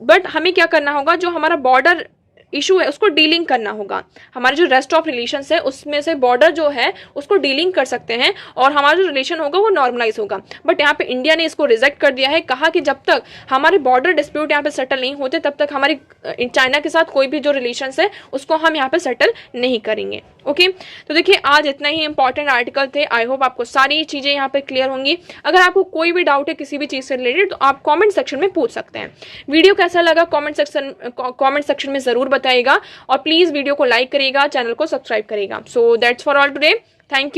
बट हमें क्या करना होगा, जो हमारा बॉर्डर इशू है उसको डीलिंग करना होगा। हमारे जो रेस्ट ऑफ रिलेशंस है उसमें से बॉर्डर जो है उसको डीलिंग कर सकते हैं, और हमारा जो रिलेशन होगा वो नॉर्मलाइज होगा। बट यहाँ पे इंडिया ने इसको रिजेक्ट कर दिया है, कहा कि जब तक हमारे बॉर्डर डिस्प्यूट यहाँ पे सेटल नहीं होते तब तक हमारी चाइना के साथ कोई भी जो रिलेशंस है उसको हम यहाँ पे सेटल नहीं करेंगे। ओके, तो देखिए, आज इतना ही इंपॉर्टेंट आर्टिकल थे। आई होप आपको सारी चीजें यहाँ पे क्लियर होंगी। अगर आपको कोई भी डाउट है किसी भी चीज से रिलेटेड, तो आप कॉमेंट सेक्शन में पूछ सकते हैं। वीडियो कैसा लगा कॉमेंट सेक्शन में जरूर बताइएगा और प्लीज़ वीडियो को लाइक करिएगा, चैनल को सब्सक्राइब करिएगा. So that's for all today. Thank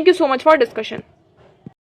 you so much for discussion.